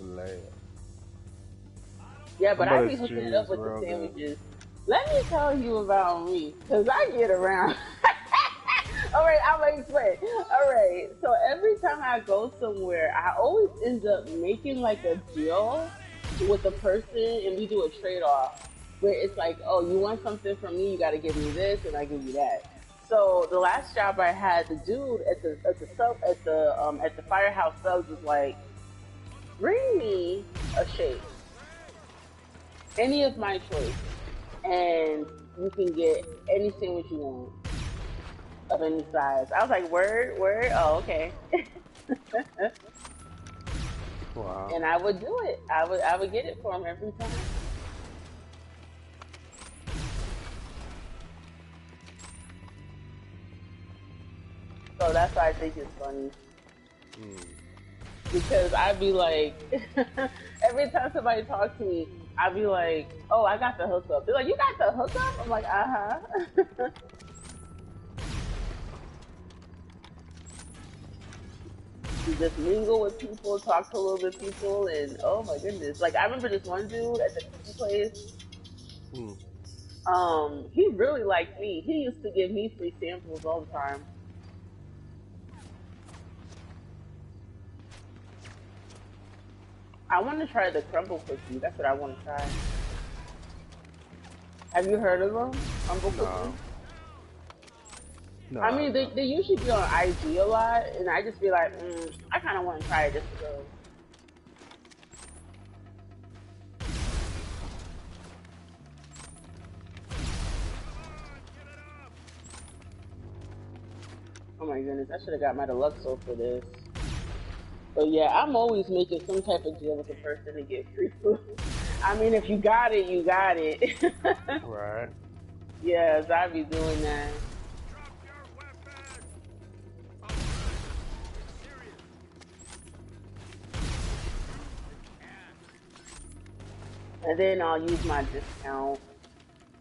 Chick-fil-A. Yeah, but I be Somebody's hooking it up cheese with the real good. sandwiches. Let me tell you about me, cause I get around. All right, I'm gonna explain. All right, so every time I go somewhere, I always end up making like a deal with the person, and we do a trade off where it's like, oh, you want something from me, you got to give me this, and I give you that. So the last job I had, the dude at the Firehouse Subs was like, bring me a shake, any of my choice, and you can get any sandwich you want of any size. I was like, word, word, oh, okay. Wow. And I would do it. I would get it for him every time. So that's why I think it's funny Mm. because I'd be like, every time somebody talks to me, I'd be like, oh, I got the hookup. They're like, you got the hookup? I'm like, uh huh. You just mingle with people, talk to a little bit of people, and oh my goodness. Like I remember this one dude at the pizza place. Mm. He really liked me. He used to give me free samples all the time. I want to try the crumble cookie. That's what I want to try. Have you heard of them? Crumble No. cookie? No, I I'm mean, not. they usually be on IG a lot, and I just be like, I kind of want to try it just because. Oh my goodness, I should have got my Deluxo for this. But yeah, I'm always making some type of deal with the person to get free food. I mean, if you got it, you got it. Right. Yes, I be doing that. And then I'll use my discount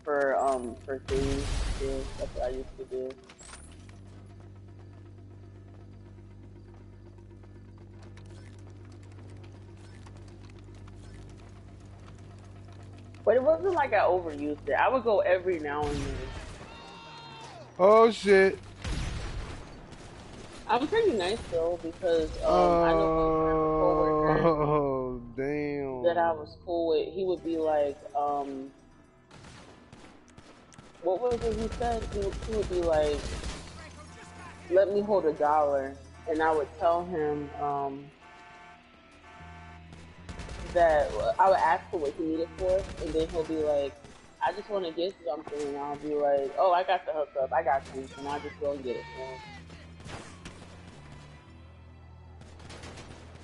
for things. Yeah, that's what I used to do. But it wasn't like I overused it. I would go every now and then. Oh shit. I'm pretty nice though because I know one time a coworker Oh that I damn. was cool with, he would be like, what was it he said? He would be like, let me hold $1, and I would tell him that I would ask for what he needed for, and then he'll be like, I just want to get something, and I'll be like, oh, I got the hookup, I got you, and I just go and get it for him.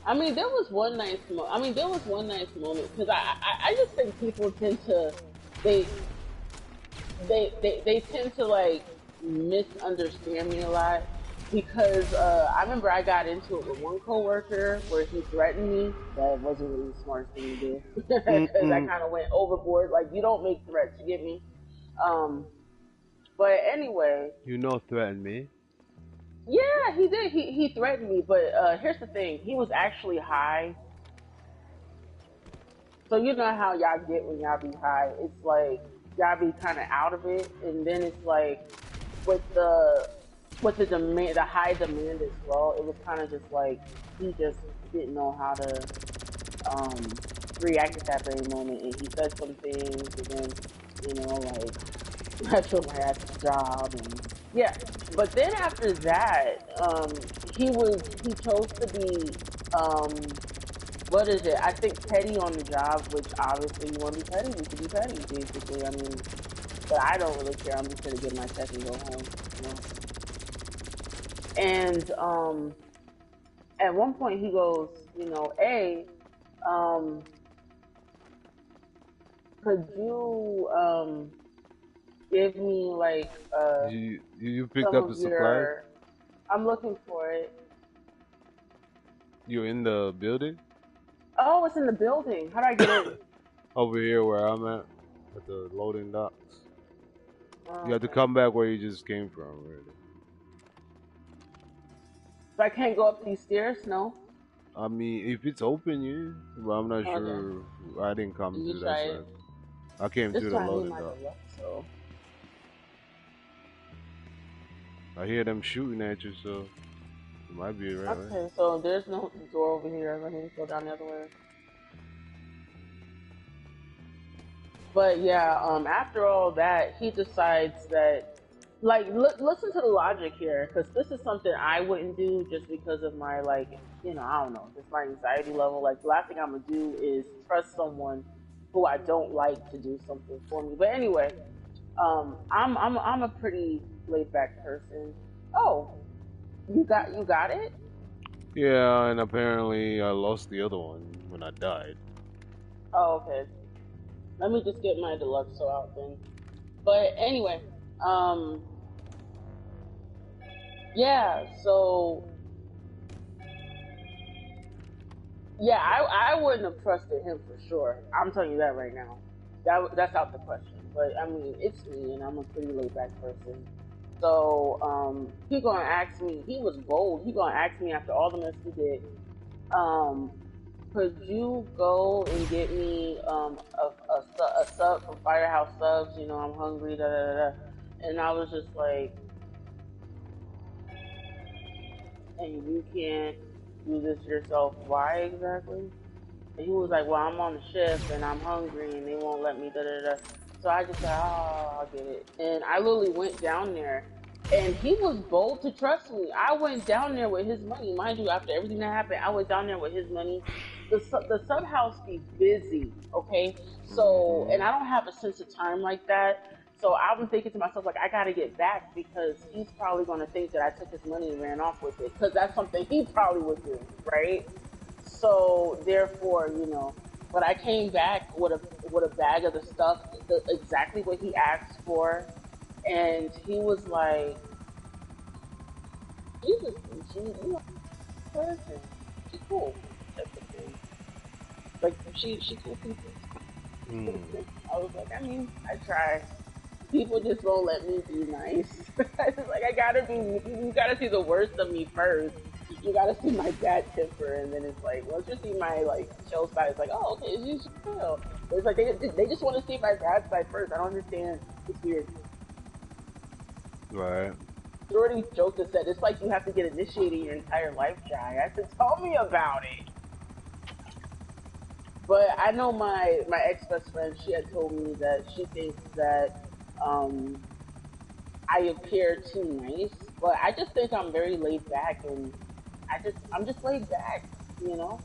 I mean, there was one nice moment. I mean, there was one nice moment because I just think people tend to they they tend to like misunderstand me a lot because I remember I got into it with one coworker where he threatened me. That wasn't really the smartest thing to do because I Mm-mm. kind of went overboard. Like you don't make threats, you get me? Um, but anyway, You know threaten me. yeah, he did. He threatened me, but here's the thing: he was actually high. So you know how y'all get when y'all be high. It's like y'all be kind of out of it, and then it's like with the demand, the high demand as well. It was kind of just like he just didn't know how to um react at that very moment, and he said some things, and then like I took my ass at the job, and yeah. But then after that, he chose to be what is it? I think petty on the job, which obviously you want to be petty, you can be petty, basically. I mean, but I don't really care. I'm just gonna get my check and go home, you know. And at one point he goes, hey, um, could you give me like You picked some up of the supplies. your? I'm looking for it. You in the building Oh, it's in the building. How do I get in? over here where I'm at the loading docks. You Oh, have to okay. come back where you just came from, really. So I can't go up these stairs. No. I mean, if it's open, yeah. But I'm not Okay. sure. I didn't come You through that try it. side. I came This through is the why I need loading my dock. deluxe, so. I hear them shooting at you, so it might be the right way. Okay, so there's no door over here. Let me go down the other way. But yeah, after all that, he decides that, like, listen to the logic here, because this is something I wouldn't do just because of my, like, I don't know, just my anxiety level. Like, the last thing I'm gonna do is trust someone who I don't like to do something for me. But anyway, I'm a pretty laid back person. Oh, you got it? Yeah, and apparently I lost the other one when I died. Oh, okay. Let me just get my deluxe out then. But anyway, um, yeah. So yeah, I wouldn't have trusted him for sure. I'm telling you that right now. That's out the question. But I mean, it's me, and I'm a pretty laid back person. So he gonna ask me. He was bold. He gonna ask me after all the mess he did. Um, could you go and get me a sub from Firehouse Subs? I'm hungry. Da da da. Da. And I was just like, and you can't do this yourself. Why exactly? And he was like, well, I'm on the shift and I'm hungry and they won't let me, da da da. So I just said, oh, I'll get it. And I literally went down there and he was bold to trust me. I went down there with his money. Mind you, after everything that happened, I went down there with his money. The sub house be busy, okay? So, Mm-hmm. and I don't have a sense of time like that. So I'm thinking to myself, like, I gotta get back because he's probably gonna think that I took his money and ran off with it. Because that's something he probably would do, right? So therefore, but I came back with a bag of the stuff, exactly what he asked for, and he was like, "Jesus, you a person. She cool, type of thing. Like she cool people." Mm. I was like, I mean, I try. People just won't let me be nice. Like I gotta be. You gotta see the worst of me first. You gotta see my bad temper, and then it's like once you see my like chill side, it's like, oh, okay, you should chill. But it's like they just want to see my bad side first. I don't understand. It's weird. Right. You already joked and said it's like you have to get initiated your entire life, Jai. I said, tell me about it. But I know my ex best friend. She had told me that she thinks that um I appear too nice, but I just think I'm very laid back, and I'm just laid back, you know.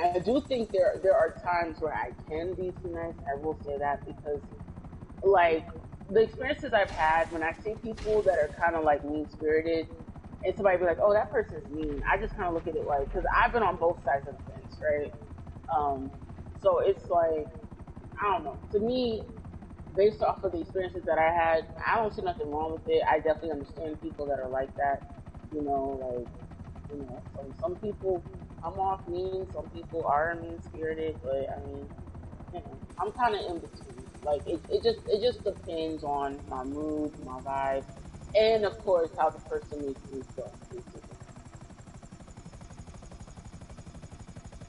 I do think there are times where I can be too nice. I will say that because like the experiences I've had when I see people that are kind of like mean spirited, and somebody be like, "Oh, that person's mean," I just kind of look at it like because I've been on both sides of the fence, right? Um, so it's like I don't know. To me, based off of the experiences that I had, I don't see nothing wrong with it. I definitely understand people that are like that. Like some people come off mean, some people are mean spirited, but I mean, I'm kind of in between. Like it just depends on my mood, my vibe, and of course how the person makes me feel. Basically,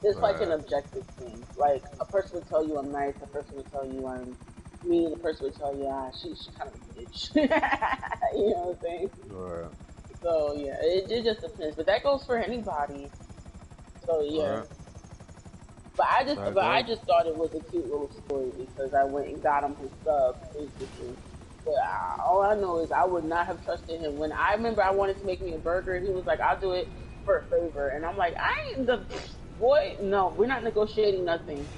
it's like an Right. objective thing. Like a person would tell you I'm nice, a person would tell you I'm mean, a person would tell you she kind of a bitch. You know what I'm saying? Right. So yeah, it just depends. But that goes for anybody. So yeah. Right. But Facts. I Facts. just thought it was a cute little story because I went and got him his stuff basically. But all I know is I would not have trusted him. When I remember I wanted to make me a burger, he was like, "I'll do it for a favor," and I'm like, "I ain't the boy. No, we're not negotiating nothing."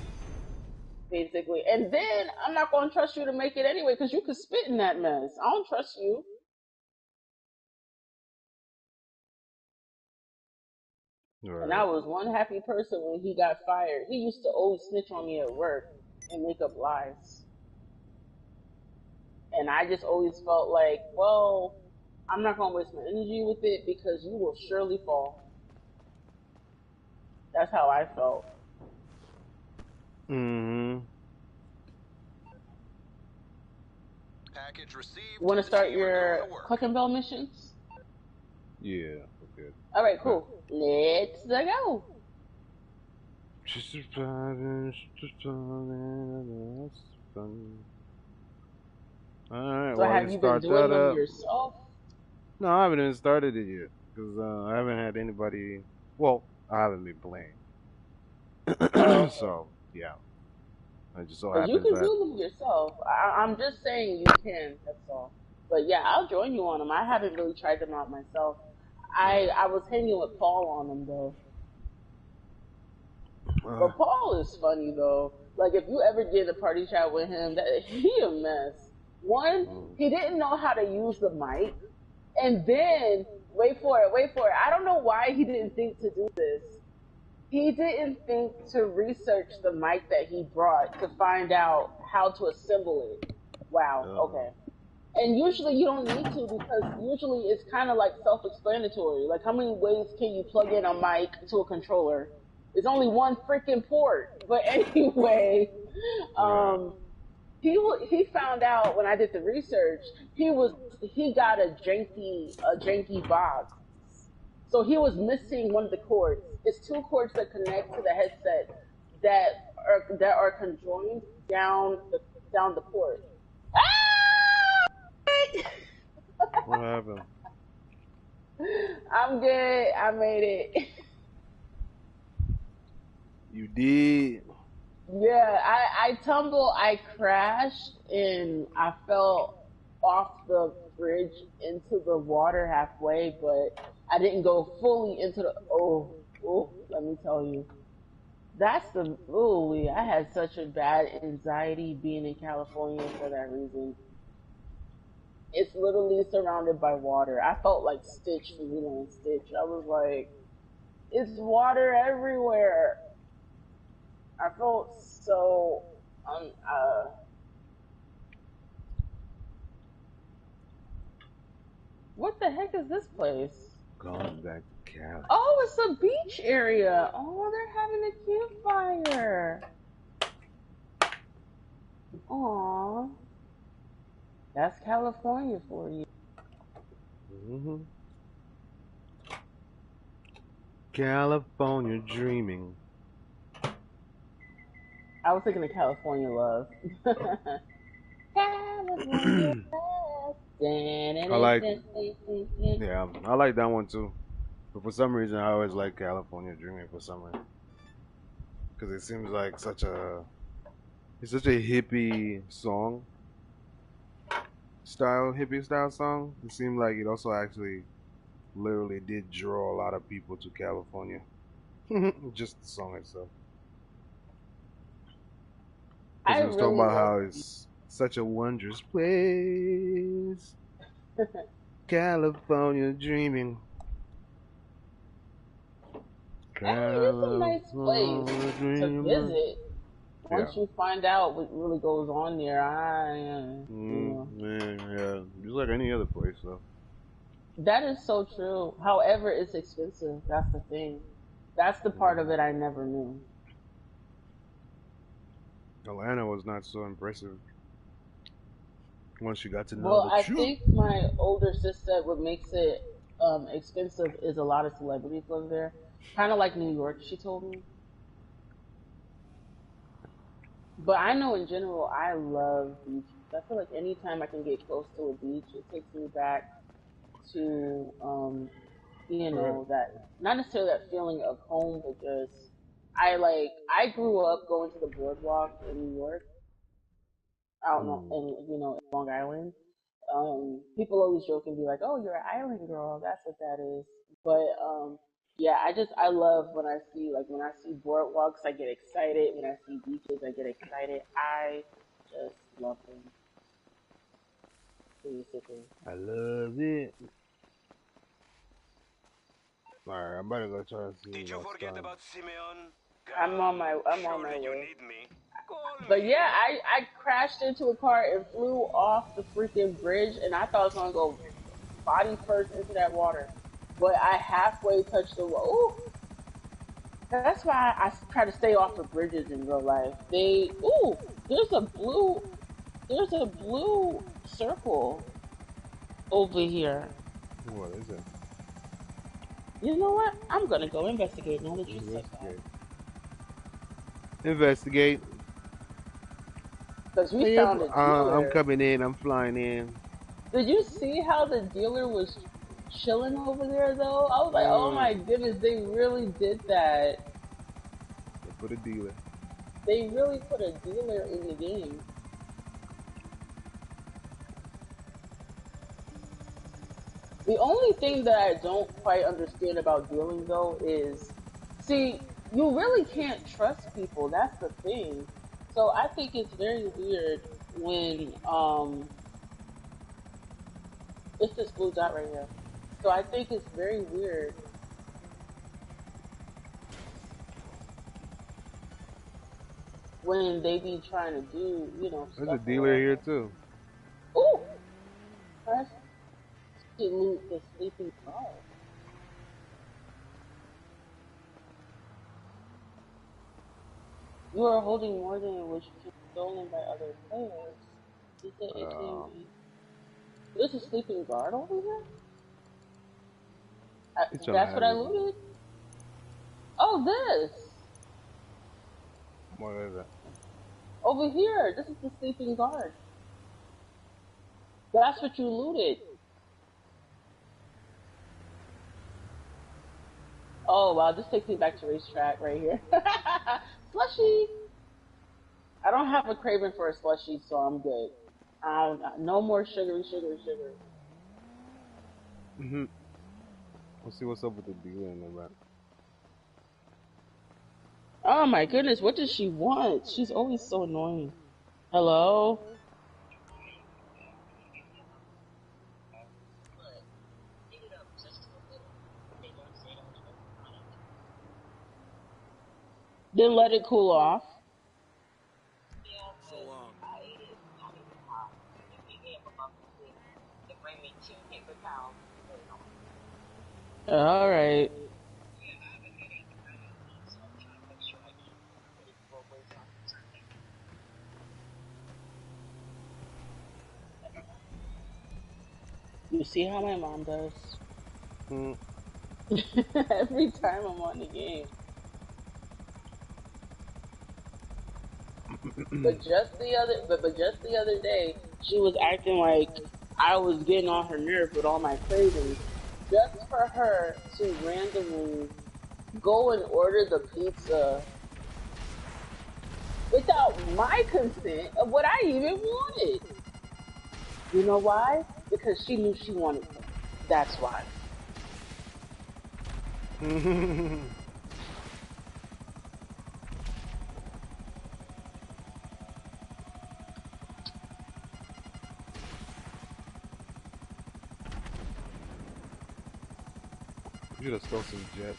Basically, and then I'm not going to trust you to make it anyway because you could spit in that mess. I don't trust you. And I Right. was one happy person when he got fired. He used to always snitch on me at work and make up lies. And I just always felt like, well, I'm not going to waste my energy with it because you will surely fall. That's how I felt. Mm-hmm. Package You received. want to start Timer going to your work. Cluck and Bell missions? Yeah. good. All right, But cool. Let's go. just surviving, just surviving, that's fun. Alright, So while you have you been start doing that them up. yourself? No, I haven't even started it yet. Because I haven't had anybody. Well, I haven't been playing. Oh, okay. So, yeah. It just so Because you happens can that. do them yourself. I'm just saying you can. That's all. But yeah, I'll join you on them. I haven't really tried them out myself. Alright. I was hanging with Paul on them though. Uh, But Paul is funny though. Like if you ever get a party chat with him, that he a mess. One, mm, he didn't know how to use the mic, and then wait for it. I don't know why he didn't think to do this. He didn't think to research the mic that he brought to find out how to assemble it. Wow. uh, Okay. And usually you don't need to because usually it's kind of like self-explanatory. Like how many ways can you plug in a mic to a controller? It's only one freaking port. But anyway, right. um, he found out when I did the research. He got a janky box. So he was missing one of the cords. It's two cords that connect to the headset that are conjoined down the port. What happened? I'm good. I made it. You did. Yeah, I tumbled, I crashed, and I fell off the bridge into the water halfway, but I didn't go fully into the. Oh, let me tell you. That's the. Ooh, I had such a bad anxiety being in California for that reason. It's literally surrounded by water. I felt like Stitch from Lilo and Stitch. I was like, it's water everywhere. I felt so un what the heck is this place? Going back to Cali. Oh, it's a beach area. Oh, they're having a campfire. Aw, that's California for you. hmm California dreaming. I was thinking of California love. California love. I like, Dun-dun-dun-dun-dun-dun. yeah, I like that one too. But for some reason, I always like California dreaming for some reason. Because it seems like it's such a hippie style song. It seemed like it also actually literally did draw a lot of people to California. Just the song itself. Because I it was talking really about love how beach. it's such a wondrous place. California dreaming. It's a nice place California to dreaming. visit. Yeah. Once you find out what really goes on there, Man, yeah. Just like any other place, though. that is so true. However, it's expensive. That's the thing. That's the part of hmm it I never knew. Atlanta was not so impressive once you got to know Well, the I truth. think my older sister said what makes it expensive is a lot of celebrities live there. Kind of like New York, she told me. But I know in general, I love beaches. I feel like anytime I can get close to a beach, it takes me back to Right. that not necessarily that feeling of home, but just I grew up going to the boardwalk in New York, out Mm. in Long Island. People always joke and be like, "Oh, you're an island girl." That's what that is. But yeah, I love when I see boardwalks, I get excited. When I see beaches, I get excited. I just love them basically. I love it. Alright, I'm about to go try to see Did you what's forget done. about Simeon? Come, I'm on my surely you way. need me. Call But me. yeah, I crashed into a car and flew off the freaking bridge, and I thought I was gonna go body first into that water, but I halfway touched the wall. Ooh, that's why I try to stay off of bridges in real life. There's a blue circle over here. What is it? You know what? I'm gonna go investigate now that you said that. Investigate. Investigate. Because we Hey, found a I'm dealer. coming in. I'm flying in. Did you see how the dealer was chilling over there though? I was like, oh my Mm. goodness, they really did that. They put a dealer. They really put a dealer in the game. The only thing that I don't quite understand about dealing though is, see, you really can't trust people. That's the thing. So I think it's very weird when it's this blue dot right here. So I think it's very weird when they be trying to do, There's a stuff or dealer here whatever. too. Ooh, press to loot the sleeping guard. You are holding more than which can be stolen by other players. Is it Um, ATM? There's a sleeping guard over here? he's trying to That's what have I his. looted? Oh, this! What is that? Over here! This is the sleeping guard. That's what you looted. Oh, wow, this takes me back to racetrack right here. Slushy! I don't have a craving for a slushy, so I'm good. No more sugary, sugary, sugar. Hmm. Let's see what's up with the dealer in the back. Oh my goodness, what does she want? She's always so annoying. Hello? Then let it cool off. So long. Alright. You see how my mom does? Hmm. Every time I'm on the game. But just the other day, she was acting like I was getting on her nerve with all my cravings. Just for her to randomly go and order the pizza without my consent of what I even wanted. You know why? Because she knew she wanted some. That's why. You should have stole some jets.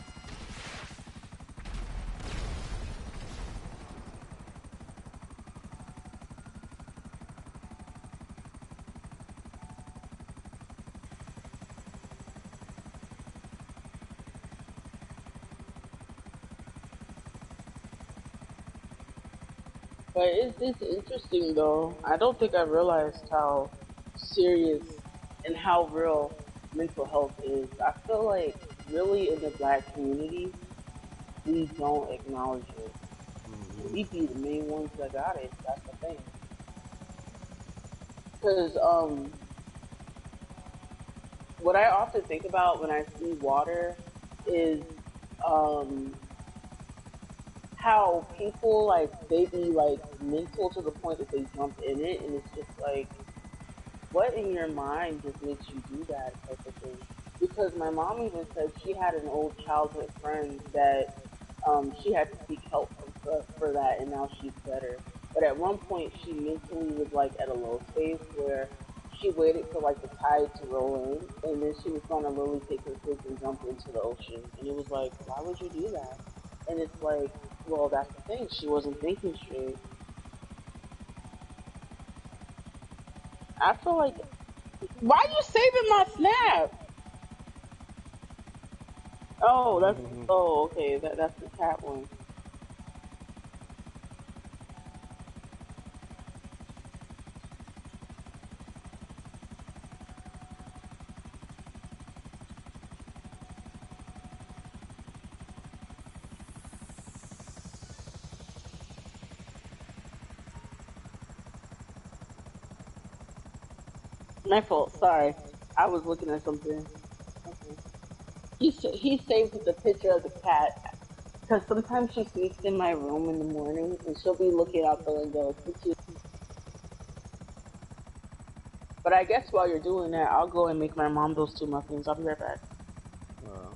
But it's interesting though. I don't think I realized how serious and how real mental health is. I feel like really in the black community, we don't acknowledge it. Hmm. We be the main ones that got it. That's the thing. Because what I often think about when I see water is um, how people like they be like mental to the point that they jump in it, and it's just like, what in your mind just makes you do that type of thing? Because my mom even said she had an old childhood friend that she had to seek help for that, and now she's better. But at one point, she mentally was like at a low space where she waited for like the tide to roll in, and then she was gonna literally take her kids and jump into the ocean. And it was like, why would you do that? And it's like, well, that's the thing. She wasn't thinking straight. I feel like, why are you saving my snap? Oh, that's okay. That's the cat one. My fault. Sorry, I was looking at something. Okay. He saved with a picture of the cat because sometimes she sneaks in my room in the morning and she'll be looking out the window. But I guess while you're doing that, I'll go and make my mom those two muffins. I'll be right back. Uh,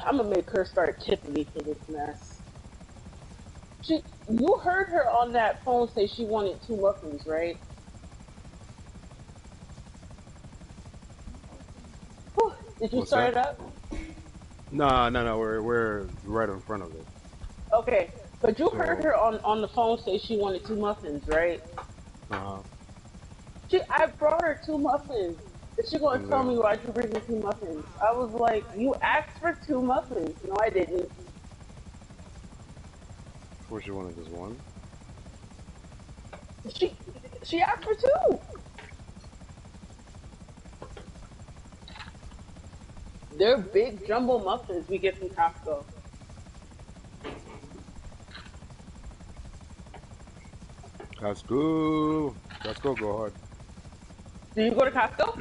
I'm gonna make her start tipping me for this mess. You heard her on that phone say she wanted two muffins, right? Whew. Did you what's start that? it up? No, no, no. We're right in front of it. Okay, but you heard So, her on the phone say she wanted two muffins, right? uh, I brought her two muffins. And she gonna and tell me why'd you bring me two muffins? I was like, you asked for two muffins. No, I didn't. first you wanted just one. She she asked for two. They're big jumbo muffins we get from Costco. Costco. Costco go hard. Do you go to Costco?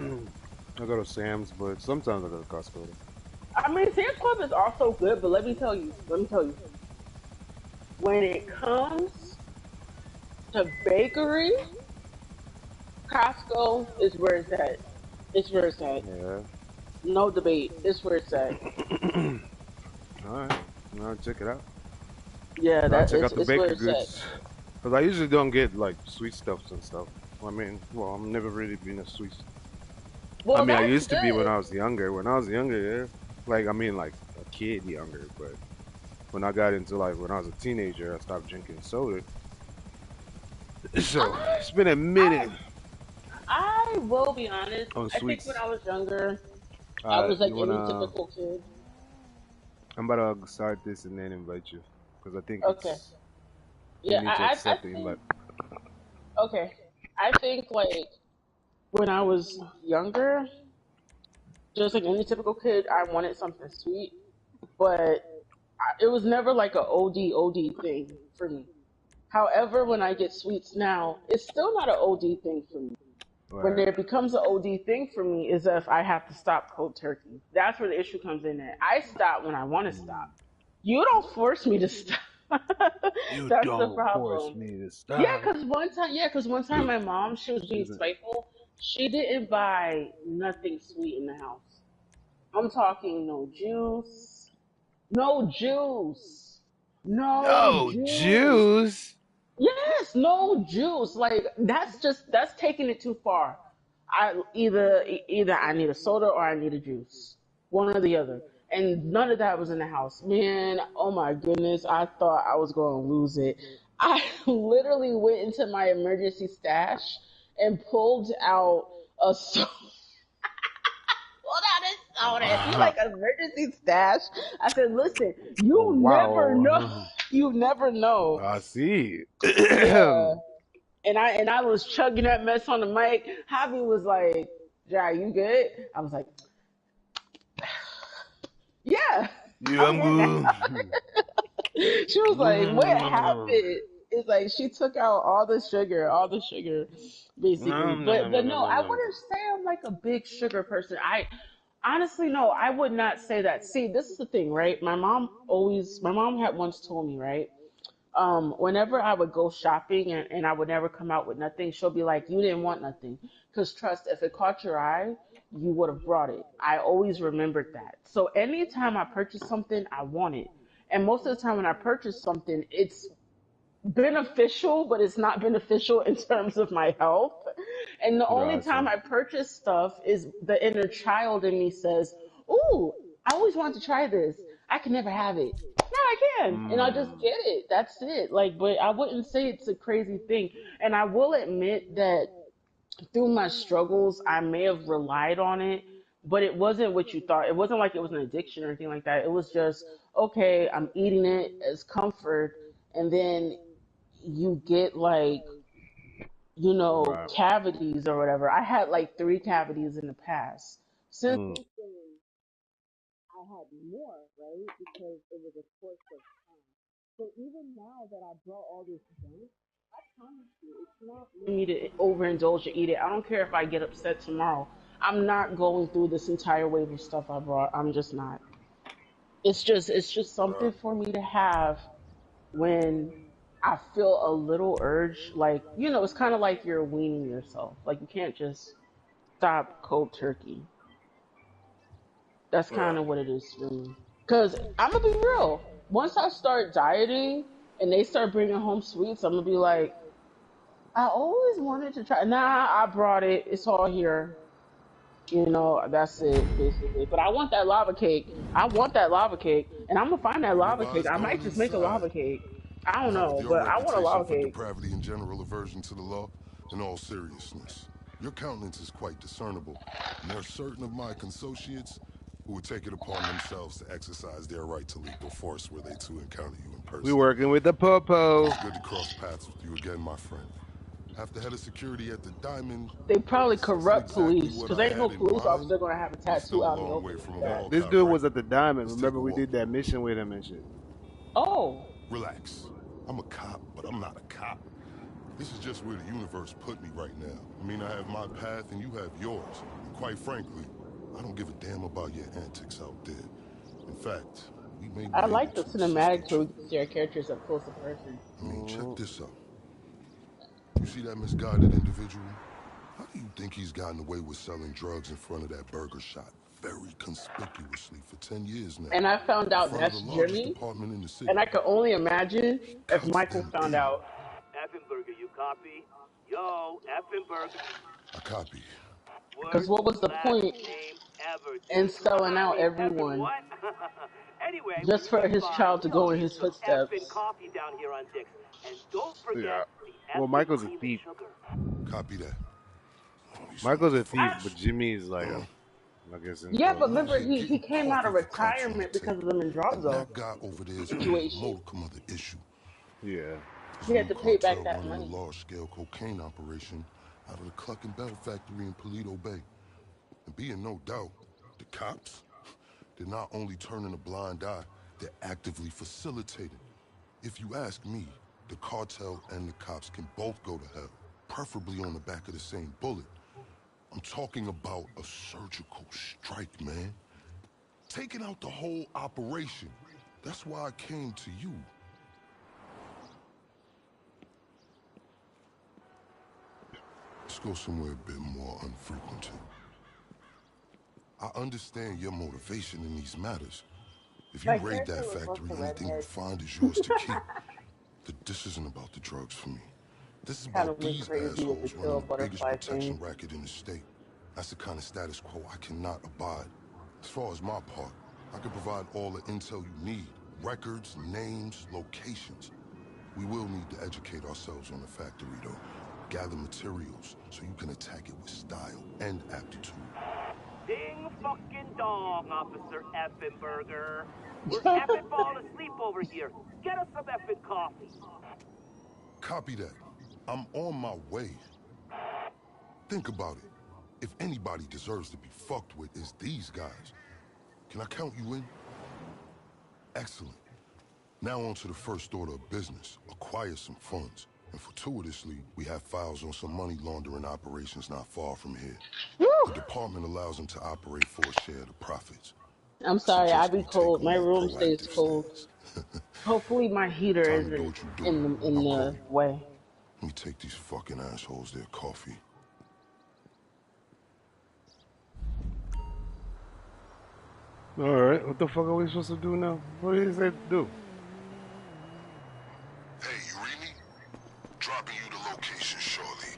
I go to Sam's, but sometimes I go to Costco. I mean, Sam's Club is also good, but let me tell you, when it comes to bakery, Costco is where it's at. It's where it's at. Yeah. No debate. It's where it's at. All right. I'll check it out. Yeah, I'll that check out the it's where bakery it's at. goods. Because I usually don't get like sweet stuffs and stuff. I mean, well, I'm never really been a sweet. I Well, mean, I that's used to be when good. I was younger. When I was younger, yeah. Like, I mean, like a kid younger. But when I got into like when I was a teenager, I stopped drinking soda. So I, it's been a I, minute I will be honest. on I think when sweets. I was younger, I was like You any wanna? typical kid. I'm about to start this and then invite you because I think Okay. it's you Yeah, need to I accept the think invite. okay. I think like when I was younger, just like any typical kid, I wanted something sweet, but it was never like a OD thing for me. However, when I get sweets now, it's still not an OD thing for me. When Right. there becomes an OD thing for me is if I have to stop cold turkey. That's where the issue comes in at. I stop when I want to Mm. stop. You don't force me to stop. You That's the don't force problem. me to Yeah, stop. cause one time, yeah, cause one time my mom, she was being Excuse me. spiteful. She didn't buy nothing sweet in the house. I'm talking no juice, no juice, no No juice. juice. Yes, no juice. Like that's taking it too far. Either I need a soda or I need a juice, one or the other. And none of that was in the house. Man, oh my goodness, I thought I was going to lose it. I literally went into my emergency stash and pulled out a soda. Pulled out a soda. You like emergency stash? I said, listen, Oh you never know. wow. You never know. I see. Yeah. And I was chugging that mess on the mic. Javi was like, "Jai, you good?" I was like, "Yeah, Yeah, I'm I'm good now." good. She was like, "What happened?" It's like she took out all the sugar, basically. But no, I wouldn't say I'm like a big sugar person. I honestly no, I would not say that. See, this is the thing, right? My mom had once told me, right? Whenever I would go shopping and I would never come out with nothing, she'll be like, "You didn't want nothing." Because trust, if it caught your eye, you would have brought it. I always remembered that. So anytime I purchase something, I want it. And most of the time when I purchase something, it's beneficial, but it's not beneficial in terms of my health. And the only time Gotcha. I purchase stuff is the inner child in me says, "Ooh, I always wanted to try this. I can never have it. Now I can." And I'll just Mm. get it. That's it. Like, but I wouldn't say it's a crazy thing. And I will admit that through my struggles, I may have relied on it, but it wasn't what you thought. It wasn't like it was an addiction or anything like that. It was just, okay, I'm eating it as comfort. And then you get like, Right. cavities or whatever. I had like 3 cavities in the past. Since Mm. then, I had more, right? Because it was a course of time. So even now that I brought all this junk, I promise you, it's not me to overindulge or eat it. I don't care if I get upset tomorrow. I'm not going through this entire wave of stuff I brought. I'm just not. It's just something for me to have when I feel a little urge, like, it's kind of like you're weaning yourself. Like, you can't just stop cold turkey. That's kind of what it is for me. Because I'm going to be real. Once I start dieting and they start bringing home sweets, I'm going to be like, I always wanted to try. Nah, I brought it. It's all here. That's it, basically. But I want that lava cake. I want that lava cake. And I'm going to find that lava cake. Realize I going might just make a inside. lava cake. I don't Now, with know, your but I want a reputation lava for cake. depravity and general aversion to the law, in all seriousness, your countenance is quite discernible, and there are certain of my consociates who would take it upon themselves to exercise their right to lethal force were they to encounter you in We person. working with the It's popo. good to cross paths with you again, my friend. After head of security at the Diamond, They probably this isn't corrupt exactly police what because I ain't no had in police mind, officer gonna have a but it's tattoo still a out in the long way open from like a that. mall This cop, dude right? was at the Diamond. Let's take Remember a we walk. did that mission with him and shit. Oh, Relax. I'm a cop, but I'm not a cop. This is just where the universe put me right now. I mean, I have my path and you have yours. And quite frankly, I don't give a damn about your antics out there. In fact, we may be I able like the to assist cinematics each where we other. can see our characters up close and personal. I mean, check Mm, this out. You see that misguided individual? How do you think he's gotten away with selling drugs in front of that burger shop very conspicuously for 10 years now? And I found In out front of the that's largest Jimmy, department in the city. and I could only imagine if Counts Michael them found in. out. Effenberger, you copy? Yo, Effenberger. I copy. Because Worst what was the last point name ever, in dude. spelling I out mean, Effen everyone what? Anyway, when just you for get his by, child to go in his get some effing footsteps? coffee down here on Dick's. And don't yeah. forget the Well, effing Michael's a cream and thief. sugar. Copy that. Oh, these Michael's a thief, motherfuckers. but Jimmy is like a, I guess, Yeah, but intelligent. remember, Here he getting came out coffee of for cops on the retirement because tape. of the And Mendrazo that guy over there is under a situation. modicum of the issue. Yeah. This He had new to pay back cartel that running a money. large-scale cocaine operation out of the Cluck and Bell factory in Paleto Bay. And being no doubt, the cops, they're not only turning a blind eye, they're actively facilitating. If you ask me, the cartel and the cops can both go to hell, preferably on the back of the same bullet. I'm talking about a surgical strike, man. Taking out the whole operation. That's why I came to you. Let's go somewhere a bit more unfrequented. I understand your motivation in these matters. If you My raid character that was once factory, a anything you redhead. find is yours to keep. This isn't about the drugs for me. This is Kind about of went these crazy with the assholes kill running the biggest butterfly protection thing. racket in the state. That's the kind of status quo I cannot abide. As far as my part, I can provide all the intel you need. Records, names, locations. We will need to educate ourselves on the factory, though. Gather materials so you can attack it with style and aptitude. Ding fucking dong, Officer Effenberger. We're effing falling asleep over here. Get us some effing coffee. Copy that. I'm on my way. Think about it. If anybody deserves to be fucked with, it's these guys. Can I count you in? Excellent. Now on to the first order of business. Acquire some funds. And fortuitously, we have files on some money laundering operations not far from here. Woo! The department allows them to operate for a share of the profits. I'm I sorry, I suggest be we take cold. a My more room stays proactive cold. stance. Hopefully, my heater Time to do isn't what you do. in Now the go. way. Let me take these fucking assholes their coffee. All right. What the fuck are we supposed to do now? What did he say to do? Hey, you read me? Dropping you the location shortly.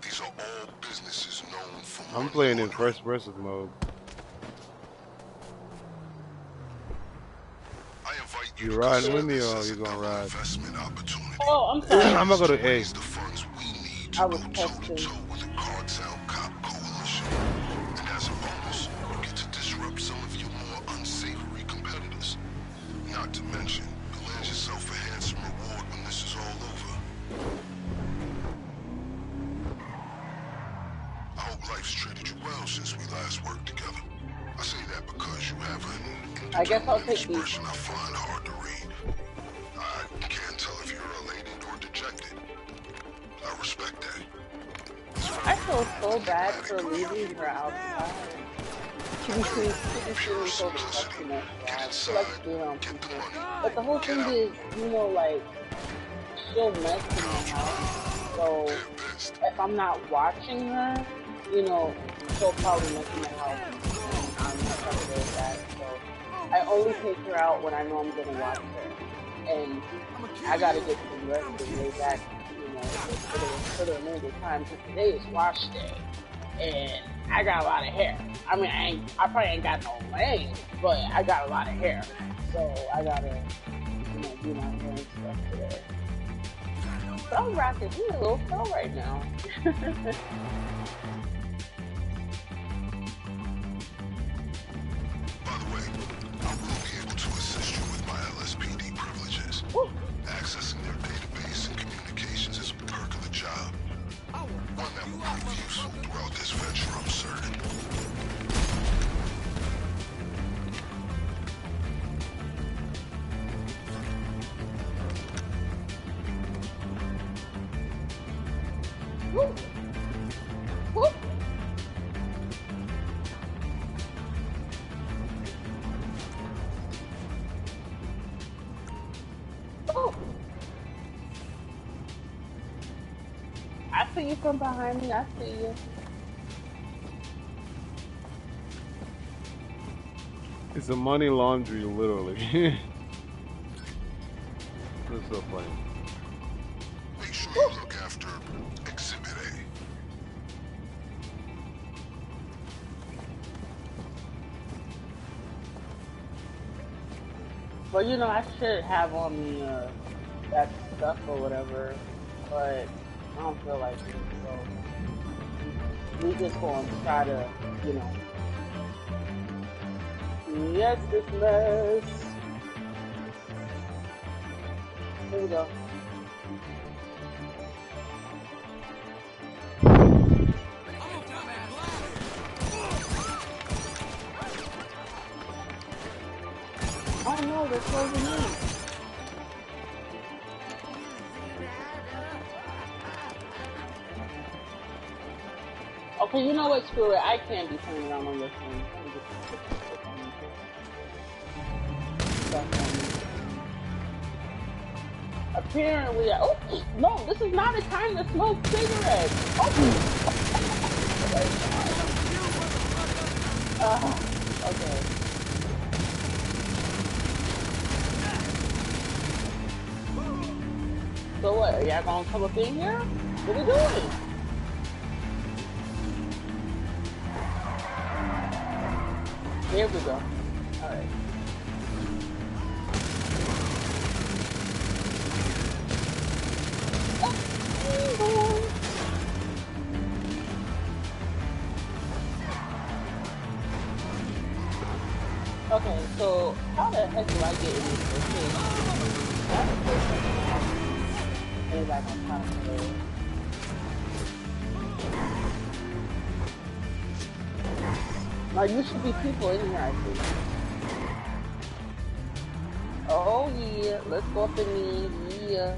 These are all businesses known for I'm money playing in laundering. first person mode. I invite you You to riding consider with me this or as you a gonna double ride? investment opportunity. Oh, I'm sorry. I'm gonna go to A. Raise the funds we need to I go was toe-to-toe texting. with the cartel cop coalition. And as a bonus, you get to disrupt some of your more unsavory competitors. Not to mention, you'll land yourself a handsome reward when this is all over. I hope life's treated you well since we last worked together. I say that because you have an I guess I'll indeterminate take these. expression I find hard to read. I can't tell if you're elated or dejected. I respect that. It's I very feel so bad enigmatic. for leaving her outside. She be seeing Pure so simplicity. disgusting. Get She likes inside, being on get the people. money, But the whole get thing out. is, like, she'll mess in the house. So They're best. if I'm not watching her, she'll probably mess in the house. And I'm not gonna do that. So I only take her out when I know I'm gonna watch her. And I gotta get some rest and lay back, for the remainder time. Because today is wash day. And I got a lot of hair. I mean, I probably ain't got no legs, but I got a lot of hair. So I gotta, do my hair and stuff today. So I'm rocking. He's a little slow right now. By the way, I will be able to assist you with my LSPD privileges. Woo. Accessing their database and communications is a perk of the job. One that will prove useful throughout this venture, I'm certain. Whoop. Whoop. Oh. I see you from behind me. I see you. It's a money laundry, literally. That's so funny. Make sure you look after Exhibit A. Well, you know, I should have on me that stuff or whatever, but I don't feel like it. So we just gonna try to, you know. Yes, this mess. Here we go. Oh no, they're closing in. Okay, you know what? Screw it. I can't be turning around on this one. Let me just stuff on me. Apparently, oh no, this is not a time to smoke cigarettes. Oh. Okay. So what? Are y'all gonna come up in here? What are we doing? Here we go. All right. Okay, so how the heck do I get in this location? That's the first thing. Anybody on top of it? Now, you should be people in here, I think. Oh, yeah. Let's go up in these. Yeah.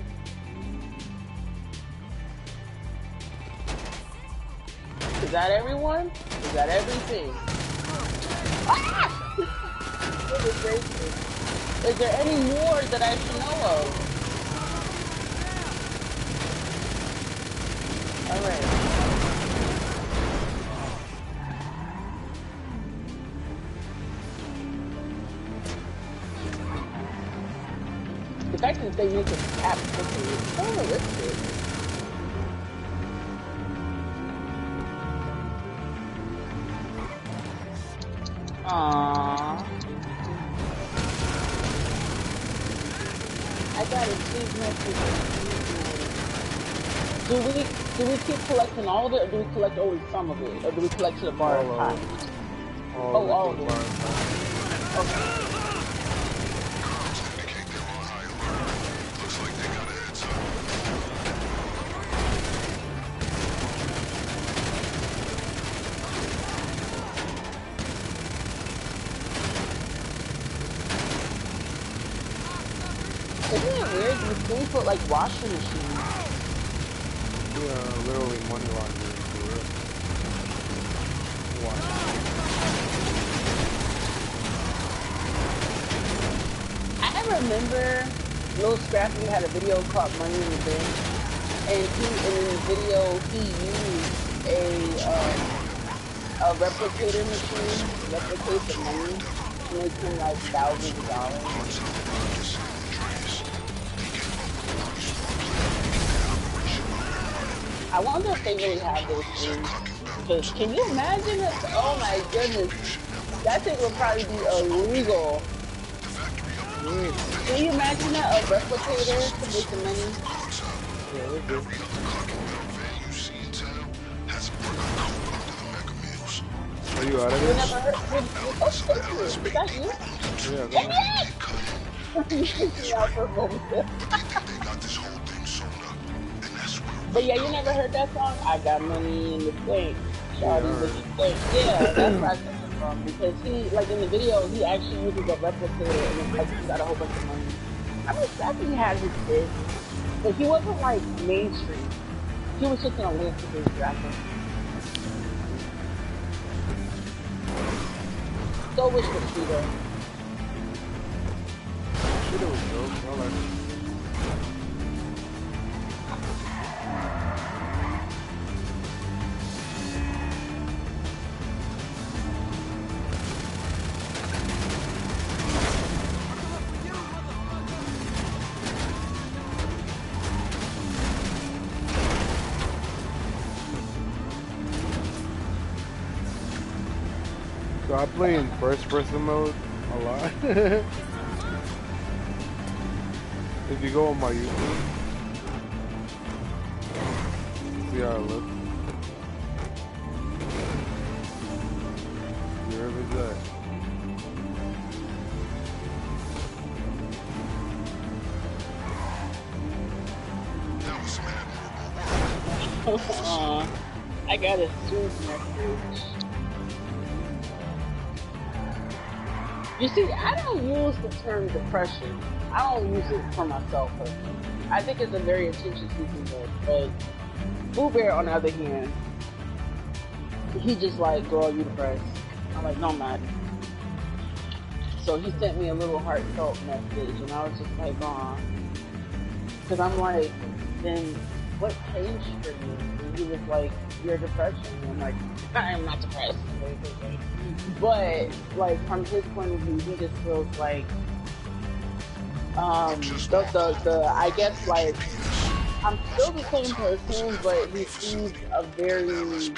Is that everyone? Is that everything? Ah! Goodness gracious. Is there any more that I should know of? All right. The fact that they make it tap quickly is so realistic. Aww. I got a sweet message. Do we keep collecting all of it, or do we collect only some of it, or do we collect to the bar of time? All of it. Okay. Isn't it weird? You can put like washing machines. Yeah, literally money laundering for real. I remember Lil Scrappy had a video called Money in the Bank, and in the video he used a replicator machine to replicate the money, making like thousands of dollars. I wonder if they really have those things. Because can you imagine it? Oh my goodness. That thing would probably be illegal. Can you imagine that? A replicator to make the money? Yeah, they do. Are you out of You here? never heard? Oh, thank you. Is that you? Yeah, go Yes! ahead. You freaked me out for a moment. But yeah, you never heard that song? I got money in the bank. Shawty, what you think? Yeah, that's where I got it from. Because he, like in the video, he actually uses a replicator and then like he got a whole bunch of money. I mean, Scrappy had his business, but he wasn't like mainstream. He was just gonna live to his jacket. So was Rashida. Shit, it was dope. I like it. So I play in first person mode a lot. If you go on my YouTube, see how it looks. Wherever it's at. That was some admirable work. Aw, I got a soup message. You see, I don't use the term depression. I don't use it for myself personally. I think it's a very attention-seeking word. But Boo Bear, on the other hand, he just like, girl, you depressed. I'm like, no, I'm not. So he sent me a little heartfelt message, and I was just like, aw. Because I'm like, then what changed for you? And he was like, your depression. And I'm like, I am not depressed. But like from his point of view, he just feels like the I guess like I'm still the same person, but he sees a very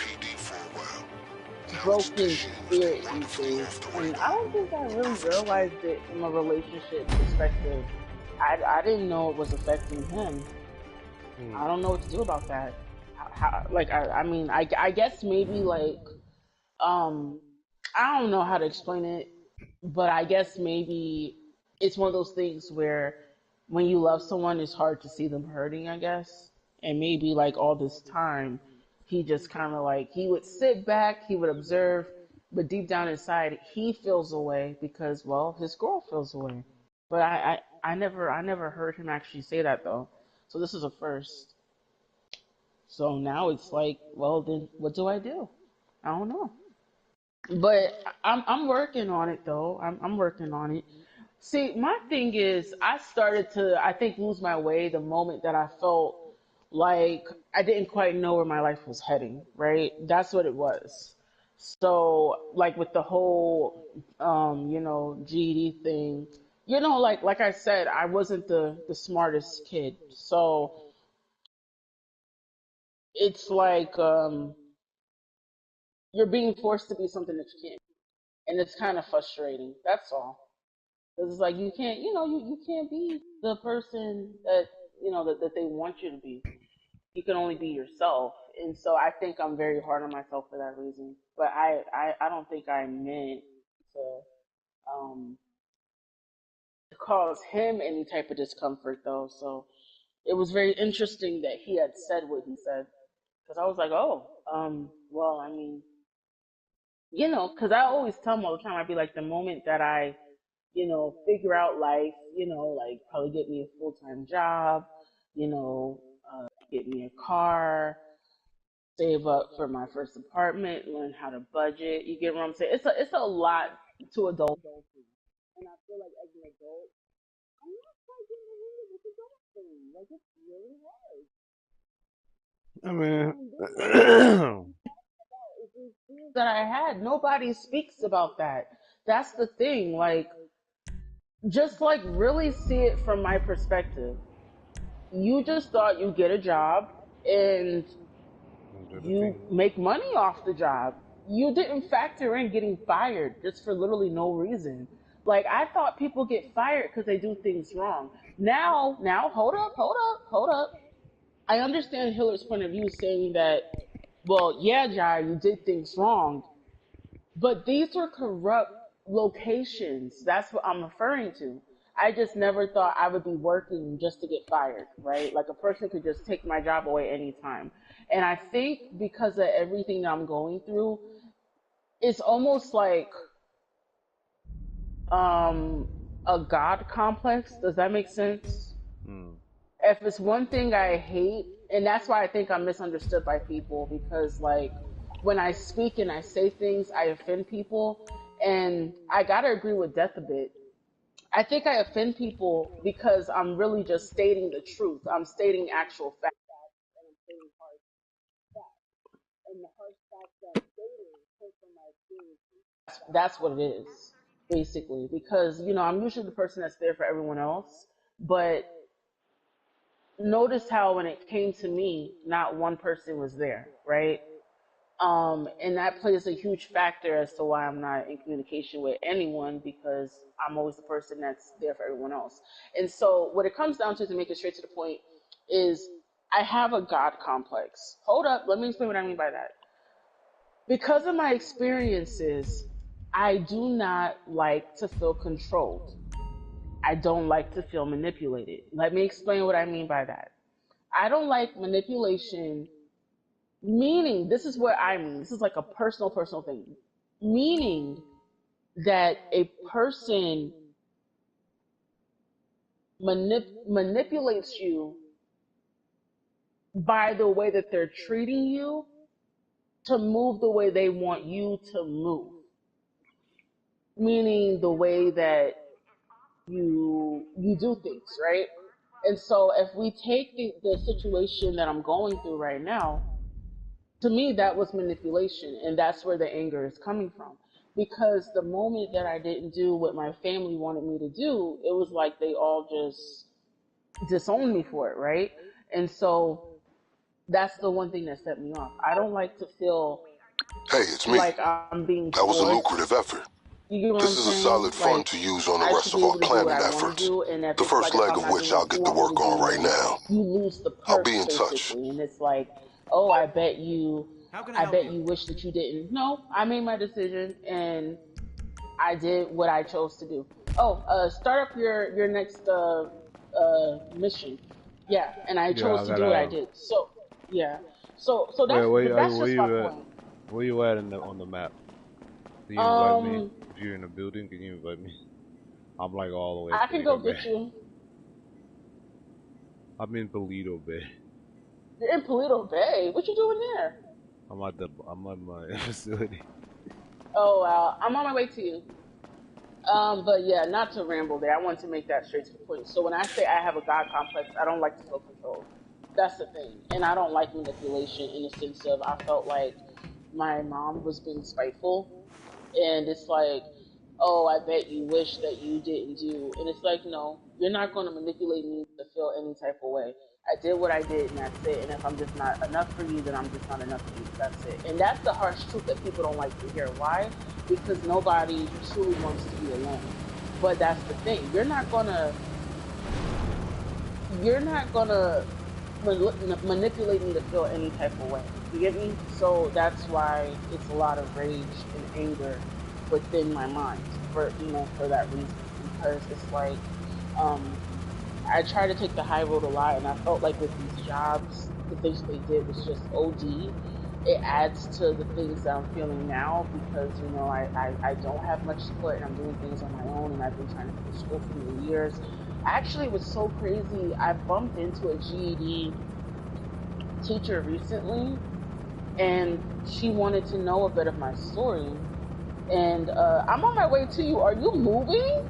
broken spirit these days, and I don't think I really realized it from a relationship perspective. I didn't know it was affecting him. I don't know what to do about that. Like I mean I guess maybe like um I don't know how to explain it, but I guess maybe it's one of those things where when you love someone, it's hard to see them hurting, I guess. And maybe like all this time, he just kind of like, he would sit back, he would observe, but deep down inside, he feels away because, well, his girl feels away. But I never heard him actually say that though. So this is a first. So now it's like, well, then what do I do? I don't know. But I'm working on it though. I'm working on it. See, my thing is, I started to, I think, lose my way the moment that I felt like I didn't quite know where my life was heading, right? That's what it was. So, like with the whole, GED thing, like I said, I wasn't the smartest kid. So it's like, you're being forced to be something that you can't, and it's kind of frustrating. That's all. 'Cause it's like you can't, you can't be the person that that they want you to be. You can only be yourself, and so I think I'm very hard on myself for that reason. But I don't think I meant to um to cause him any type of discomfort though. So it was very interesting that he had said what he said because I was like, oh, well, I mean, because I always tell him all the time, I'd be like, the moment that I figure out life, like probably get me a full-time job, get me a car, save up for my first apartment, learn how to budget. You get what I'm saying? It's a lot to adulting. And I feel like as an adult, I'm not quite getting the hang of this adult thing. Like it's really hard. I mean, And this is these fears that I had. Nobody speaks about that. That's the thing. Like just like really see it from my perspective. You just thought you'd get a job and do the you thing. make money off the job. You didn't factor in getting fired just for literally no reason. Like I thought people get fired because they do things wrong. Now, hold up. I understand Hiller's point of view saying that, well, yeah, Jai, you did things wrong, but these were corrupt locations. That's what I'm referring to. I just never thought I would be working just to get fired, right? Like a person could just take my job away anytime. And I think because of everything that I'm going through, it's almost like um a God complex. Does that make sense? Mm. if it's one thing I hate, and that's why I think I'm misunderstood by people, because like when I speak and I say things, I offend people, and I gotta agree with Death a bit. I think I offend people because I'm really just stating the truth. I'm stating actual facts, and I'm stating hard facts. And the hard facts that I'm stating come from my experience. That's what it is, basically. Because, I'm usually the person that's there for everyone else. But notice how when it came to me, not one person was there, right? And that plays a huge factor as to why I'm not in communication with anyone, because I'm always the person that's there for everyone else. And so what it comes down to make it straight to the point, is I have a God complex. Hold up, let me explain what I mean by that. Because of my experiences, I do not like to feel controlled. I don't like to feel manipulated. Let me explain what I mean by that. I don't like manipulation, meaning, this is what I mean. This is like a personal thing. Meaning that a person manipulates you by the way that they're treating you to move the way they want you to move. Meaning the way that you do things, right? And so if we take the situation that I'm going through right now, to me that was manipulation, and that's where the anger is coming from. Because the moment that I didn't do what my family wanted me to do, it was like they all just disowned me for it, right? And so that's the one thing that set me off. I don't like to feel Hey, it's me. like I'm being That was a forced. lucrative effort. You get what This I'm is a saying? solid fund Like, to use on the I rest should of be our able to do what planning I want to efforts. do, and if The it's first like if leg I'm of not which doing I'll what you get to want me to work on do, right then now. you lose the I'll be perks in touch. basically. And it's like, oh, I bet you wish that you didn't. No, I made my decision and I did what I chose to do. Oh, start up your next mission. Yeah, and I Yeah, chose I to do what I gotta. did. So yeah, so Wait, that's where just my you at? point. Where you at on the map? Can you invite me? Um, If you're in the building, can you invite me? I'm like all the way I at can Toledo go Bay. get you. I'm in Toledo Bay. You're in Paleto Bay. What you doing there? I'm at my facility. Oh well, I'm on my way to you. But yeah, not to ramble there. I want to make that straight to the point. So when I say I have a God complex, I don't like to feel controlled. That's the thing. And I don't like manipulation in the sense of I felt like my mom was being spiteful. And it's like, oh, I bet you wish that you didn't do. And it's like, no, you're not going to manipulate me to feel any type of way. I did what I did, and that's it. And if I'm just not enough for you, then I'm just not enough for you. That's it. And that's the harsh truth that people don't like to hear. Why? Because nobody truly wants to be alone. But that's the thing. You're not gonna manipulate me to feel any type of way. You get me? So that's why it's a lot of rage and anger within my mind for that reason. Because it's like, um, I try to take the high road a lot, and I felt like with these jobs, the things that they did was just OD. It adds to the things that I'm feeling now because I don't have much support, and I'm doing things on my own, and I've been trying to finish school for many years. Actually, it was so crazy. I bumped into a GED teacher recently, and she wanted to know a bit of my story. And I'm on my way to you. Are you moving?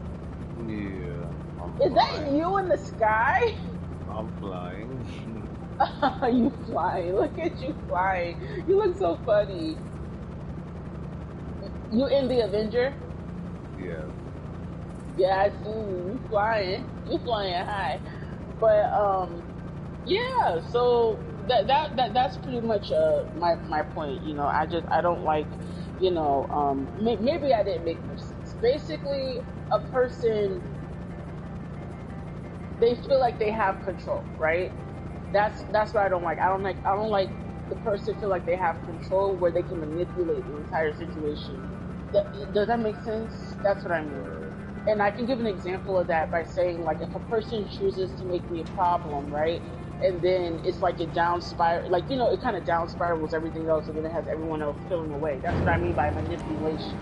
Yeah, I'm Is that flying. you in the sky? I'm flying. You flying. Look at you flying. You look so funny. You in the Avenger? Yeah. Yeah, I see you. You flying. You flying high. But yeah, so that's pretty much my point. I don't like, maybe I didn't make much sense. Basically, a person, they feel like they have control, right? That's what I don't like. I don't like the person feel like they have control where they can manipulate the entire situation. Does that make sense? That's what I mean. And I can give an example of that by saying, like, if a person chooses to make me a problem, right? And then it's like it down spiral, like, it kind of down spirals everything else, and then it has everyone else feeling away. That's what I mean by manipulation.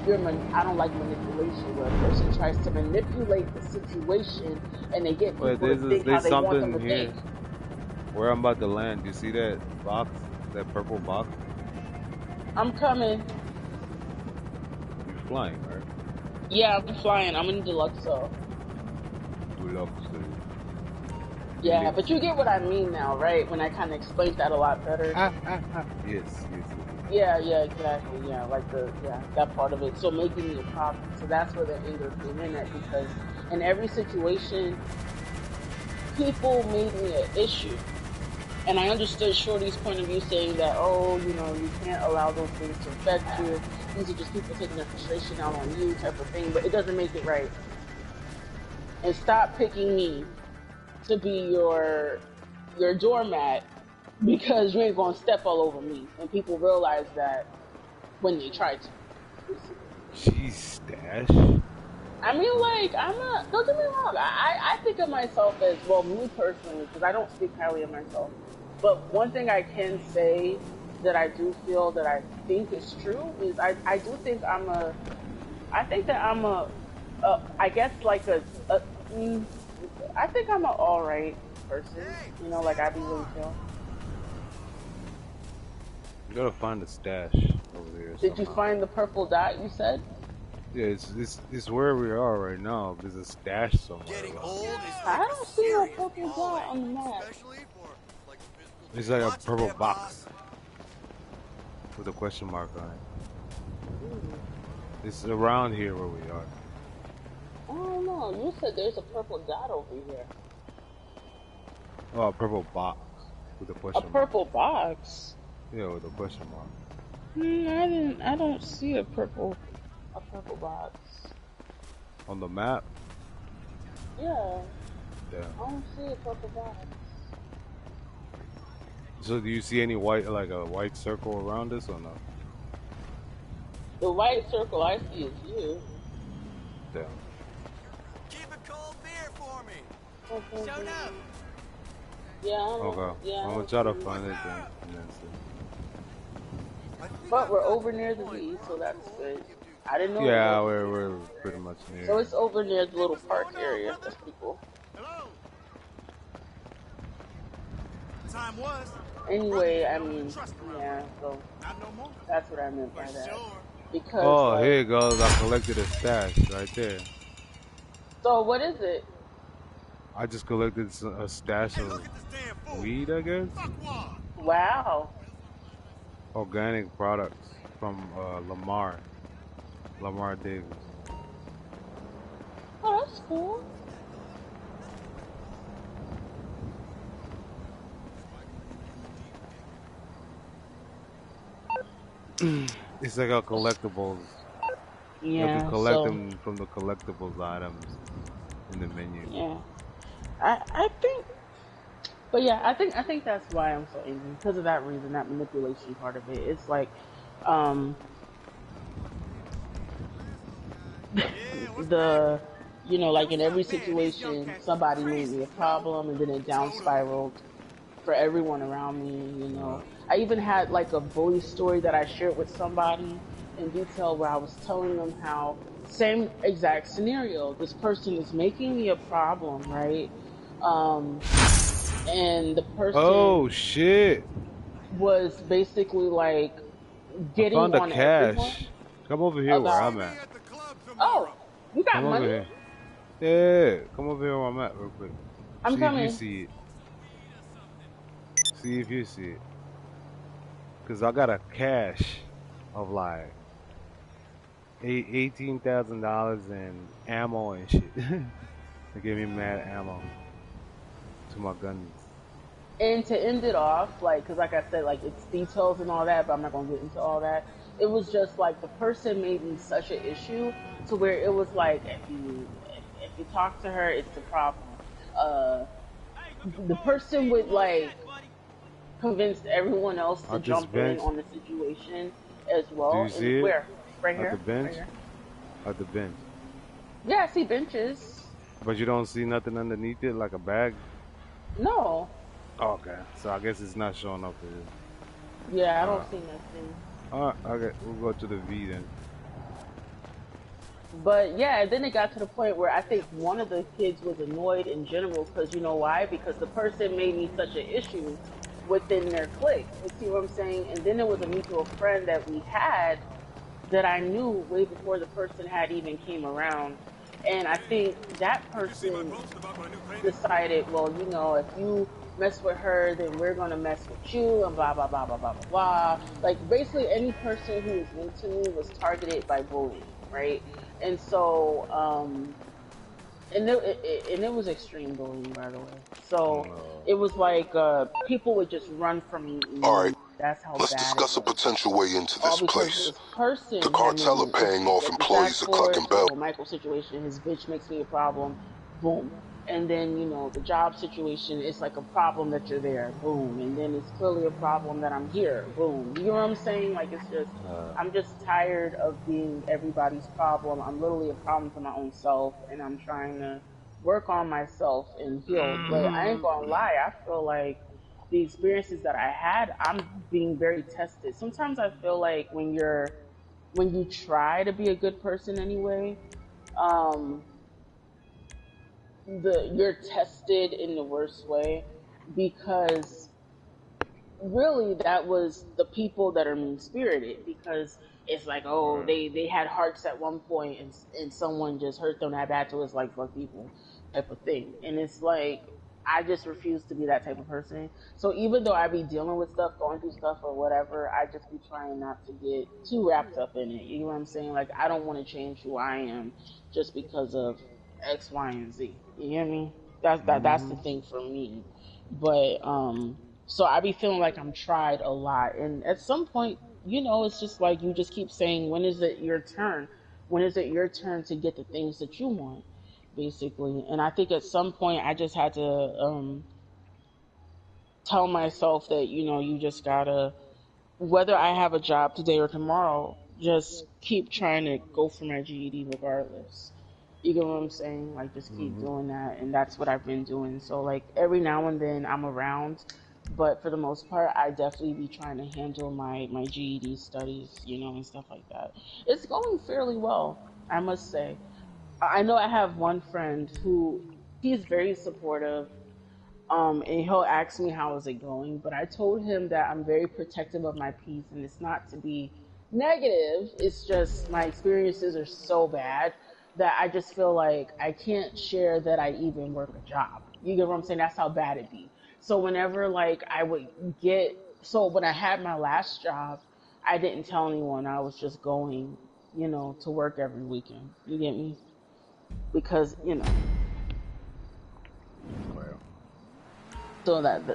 I don't like manipulation where a person tries to manipulate the situation and they get Wait, people to think how there's they want them something to think. here where I'm about to land. You see that box? That purple box? I'm coming. You're flying, right? Yeah, I'm flying. I'm in Deluxo. Deluxe. Yeah, but you get what I mean now, right? When I kind of explained that a lot better. Yes. Yeah, yeah, exactly. Yeah, like that part of it. So making me a problem. So that's where the anger came in at because in every situation, people made me an issue. And I understood Shorty's point of view saying that, oh, you can't allow those things to affect you. These are just people taking their frustration out on you type of thing, but it doesn't make it right. And stop picking me to be your doormat because you ain't gonna step all over me. And people realize that when they try to. Jeez, Stash. I mean, like, don't get me wrong, I think of myself as, well, me personally, because I don't speak highly of myself, but one thing I can say that I do feel that I think is true is I do think I think that I'm I guess like I think I'm an alright person, like I be really chill. You gotta find the stash over there. Did you somehow. find the purple dot you said? Yeah, it's where we are right now. There's a stash somewhere. Getting old is I like don't a see no serious purple dot on the map. especially for like a physical It's like a Watch purple that, box boss. with a question mark on it. It's around here where we are. I don't know. You said there's a purple dot over here. Oh, a purple box with a A question mark. purple box? Yeah, with a question mark. I don't see a purple box. On the map? Yeah, Yeah. I don't see a purple box. So do you see any white, like a white circle around us or no? The white circle I see is you. Damn. Keep a cold beer for me. Okay. Showed up. Yeah, I don't, Okay. yeah, I I'm gonna don't try to see it. find it then. And then see. But we're over near the V, so that's good. I didn't know. Yeah, it was we're pretty much near. So it's over near the little park area. That's pretty cool. Hello. Time was. Anyway, I mean, yeah, so Not no more. that's what I meant by that. Sure. Because, Oh, like, here it goes. I collected a stash right there. so what is it? I just collected a stash Hey, of look at this damn fool. weed, I guess. Fuck wall. Wow. Organic products from Lamar Davis. Oh, that's cool. It's like a collectibles. You have Yeah, to collect so, them from the collectibles items in the menu. yeah. I think, but yeah, I think that's why I'm so angry, because of that reason, that manipulation part of it. It's like, um, the, like in every situation, somebody made me a problem, and then it down spiraled for everyone around me. I even had like a bully story that I shared with somebody in detail where I was telling them how, same exact scenario, this person is making me a problem, right? And the person Oh shit! was basically like I getting found a on everyone cache. Come over here where about, I'm at. At the club oh, tomorrow. you got Come over money? here. Yeah, come over here where I'm at real quick. I'm See coming. if you see it. See if you see it. Cause I got a cache of like $18,000 in ammo and shit. They gave me mad ammo to my guns. And to end it off, like, because like I said, like, it's details and all that, but I'm not going to get into all that. It was just like the person made me such an issue to where it was like, if you talk to her, it's a problem. The person would like convince everyone else to At this jump in bench? on the situation as well. Do you see it? Where? Right At here? the bench? Right here. At the bench. Yeah, I see benches. But you don't see nothing underneath it, like a bag? No. Oh, okay. So I guess it's not showing up for you. Yeah, I don't see nothing. Alright, okay. We'll go to the V then. But yeah, then it got to the point where I think one of the kids was annoyed in general because you know why? Because the person made me such an issue within their clique. You see what I'm saying? And then there was a mutual friend that we had that I knew way before the person had even came around. And I think that Did you see my person post about my new painting? decided, well, you know, if you mess with her, then we're gonna mess with you, and blah blah blah blah blah blah blah. Like basically, any person who was into me was targeted by bullying, right? And so, and it was extreme bullying, by the way. So No. it was like people would just run from me All right, immediately. That's how let's bad it discuss a was. potential way into All this because place. this The person had made cartel are me an paying issue. off Like the Zach employees of Ford, Clucking Bell. Michael situation, his bitch makes me a problem. Boom. And then, you know, the job situation, it's like a problem that you're there. Boom. And then it's clearly a problem that I'm here. Boom. You know what I'm saying? Like it's just, I'm just tired of being everybody's problem. I'm literally a problem to my own self, and I'm trying to work on myself and heal. But I ain't gonna lie, I feel like the experiences that I had, I'm being very tested. Sometimes I feel like when you try to be a good person anyway, um, you're tested in the worst way because really that was the people that are mean spirited because it's like oh Right. they had hearts at one point and someone just hurt them that bad, so it's like fuck people type of thing. And it's like I just refuse to be that type of person. So even though I be dealing with stuff, going through stuff or whatever, I just be trying not to get too wrapped up in it. You know what I'm saying? Like I don't want to change who I am just because of X, Y, and Z. You hear me? That's the Mm-hmm. thing for me. But so I be feeling like I'm tried a lot. And at some point, you know, it's just like you just keep saying, when is it your turn? When is it your turn to get the things that you want? Basically. And I think at some point I just had to tell myself that, you know, you just gotta, whether I have a job today or tomorrow, just keep trying to go for my GED regardless. You get what I'm saying? Like, just keep Mm-hmm. doing that. And that's what I've been doing. So, like, every now and then I'm around. But for the most part, I definitely be trying to handle my GED studies, you know, and stuff like that. It's going fairly well, I must say. I know I have one friend who he's very supportive, and he'll ask me how is it going, but I told him that I'm very protective of my peace, and it's not to be negative. It's just my experiences are so bad that I just feel like I can't share that I even work a job. You get what I'm saying? That's how bad it be. So whenever like I would get, so when I had my last job, I didn't tell anyone. I was just going, you know, to work every weekend. You get me? Because you know, Well.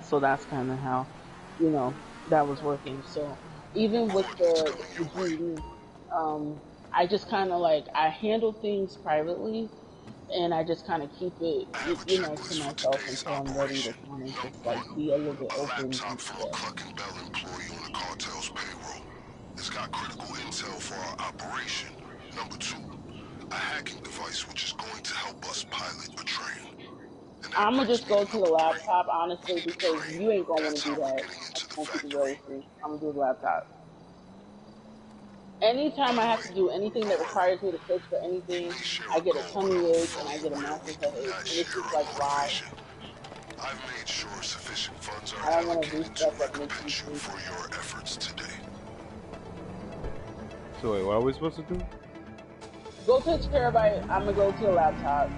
so that's kind of how, you know, that was working. So even with Coordinates coming the your way. GED, I just kind of like I handle things privately, and I just kind of keep it, I have a you know, to checklist for myself today's until I'm ready to operation. kind of Number just like one, be a little bit a open laptop and from a share. Clucking Bell employee on the cartel's payroll. It's got critical intel for our operation. Number two, a hacking device which is going to help us pilot a train. And that I'm gonna brings just me go to to the number three. laptop We honestly need a because train. you ain't gonna want That's to do how we're that. getting I'm into the gonna keep it real factory. with you. I'm gonna do the laptop. Anytime By I the have way, to do anything that don't worry. requires me to fix or We anything, may share I a get a goal, but tummy I'm ache and I get a fully aware we massive do headache. not And it's share just a like, why? motivation. I've made sure sufficient funds are I don't want to do allocated to stuff that makes me recompense you sleepy. for your efforts today. So wait, what are we supposed to do? Go to the terabyte. I'm gonna go to the laptop.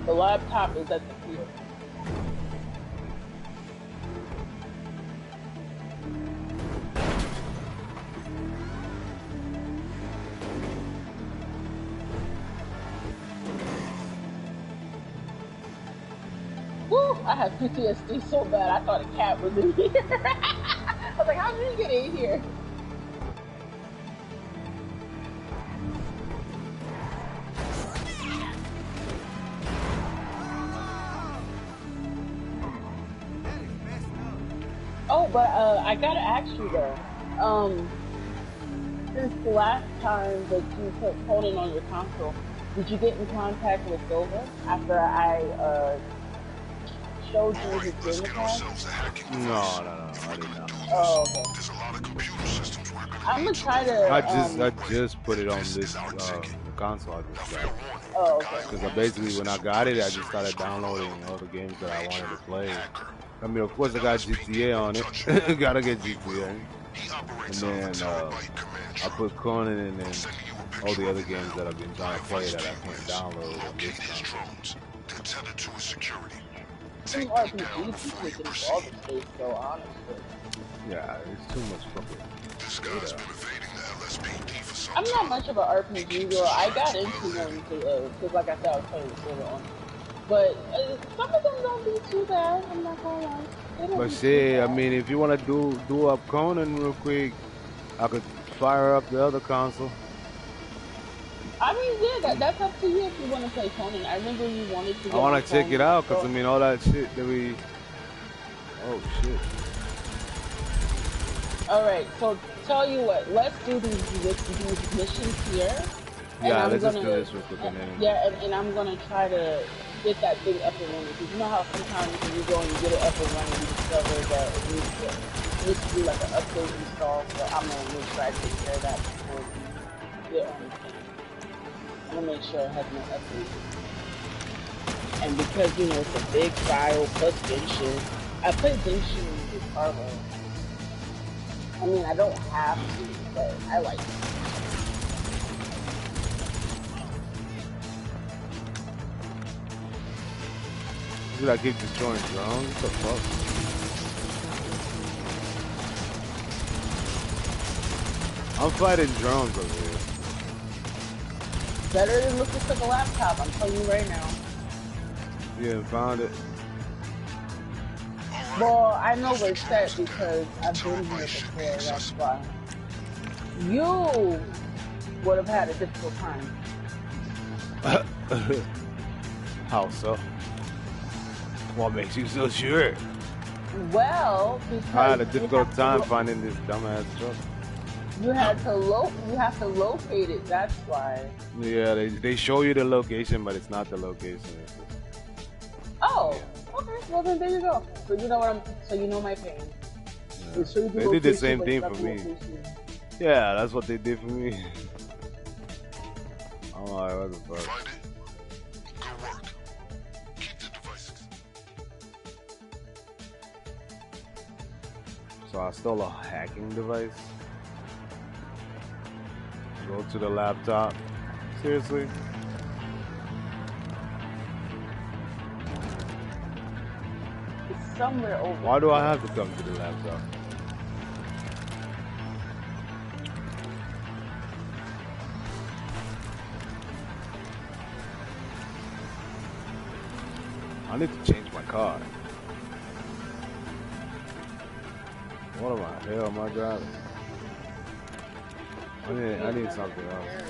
The laptop is at the pier. Woo! I have PTSD so bad. I thought a cat was in here. I was like, how did he get in here? That is messed up. Oh, but I gotta ask you though. Um, since the last time that you put coding on your console, did you get in contact with Silva after I showed All you right, his let's game get attack? ourselves a hacking device. No, no, no, If I we're did gonna not. do this, Oh, okay. there's a lot of computer systems we're I'm gonna try to. I just put it on this console I just got. Oh, okay. Because I basically, when I got it, I just started downloading all the games that I wanted to play. I mean, of course, I got GTA on it. Gotta get GTA. And then I put Conan and then all the other games that I've been trying to play that I can't download on this console. Some RPGs be taking up all the space, though, honestly. Yeah, it's too much fucking data. I'm not much of an RPG girl. I got into them because, like I said, I was playing with Silver on. But some of them don't be too bad. I'm not gonna lie. They don't But be too shit, I bad. mean, if you want to do up Conan real quick, I could fire up the other console. I mean, yeah, that's up to you if you want to play Conan. I remember you wanted to get I want on to check it Conan, out because so- I mean, all that shit that we. Oh shit. All right, so tell you what, let's do these missions here. And Yeah, I'm let's just gonna, do this real quick and then. yeah, and I'm gonna try to get that thing up and running. Because you know how sometimes when you go and you get it up and running, you discover that it needs to do like an update install. So I'm gonna make sure I take care of that before we get on the thing. I'm gonna make sure it has no updates. And because you know it's a big file plus Genshin, I play Genshin with Carlo. I mean, I don't have to, but I like it. Dude, I keep destroying drones. What the fuck? I'm fighting drones over here. Better than looking for the laptop, I'm telling you right now. You haven't found it? Well, I know where it's at because I've been here before, that's why. You would have had a difficult time. How so? What makes you so sure? Well, because I had a you difficult have to time lo- finding this dumbass truck. You have to locate it, that's why. Yeah, they show you the location, but it's not the location. It's just, Oh, okay, well then there you go. So you know so you know my pain. yeah. It shows you They did the location, same but thing it's for not me. the location. Yeah, that's what they did for me. I'm like, what the fuck? Find it. Good work. Keep the devices. So I stole a hacking device. Go to the laptop. Seriously? It's somewhere over. Why do I have to come to the laptop? I need to change my car. What the hell am I driving? I need something else.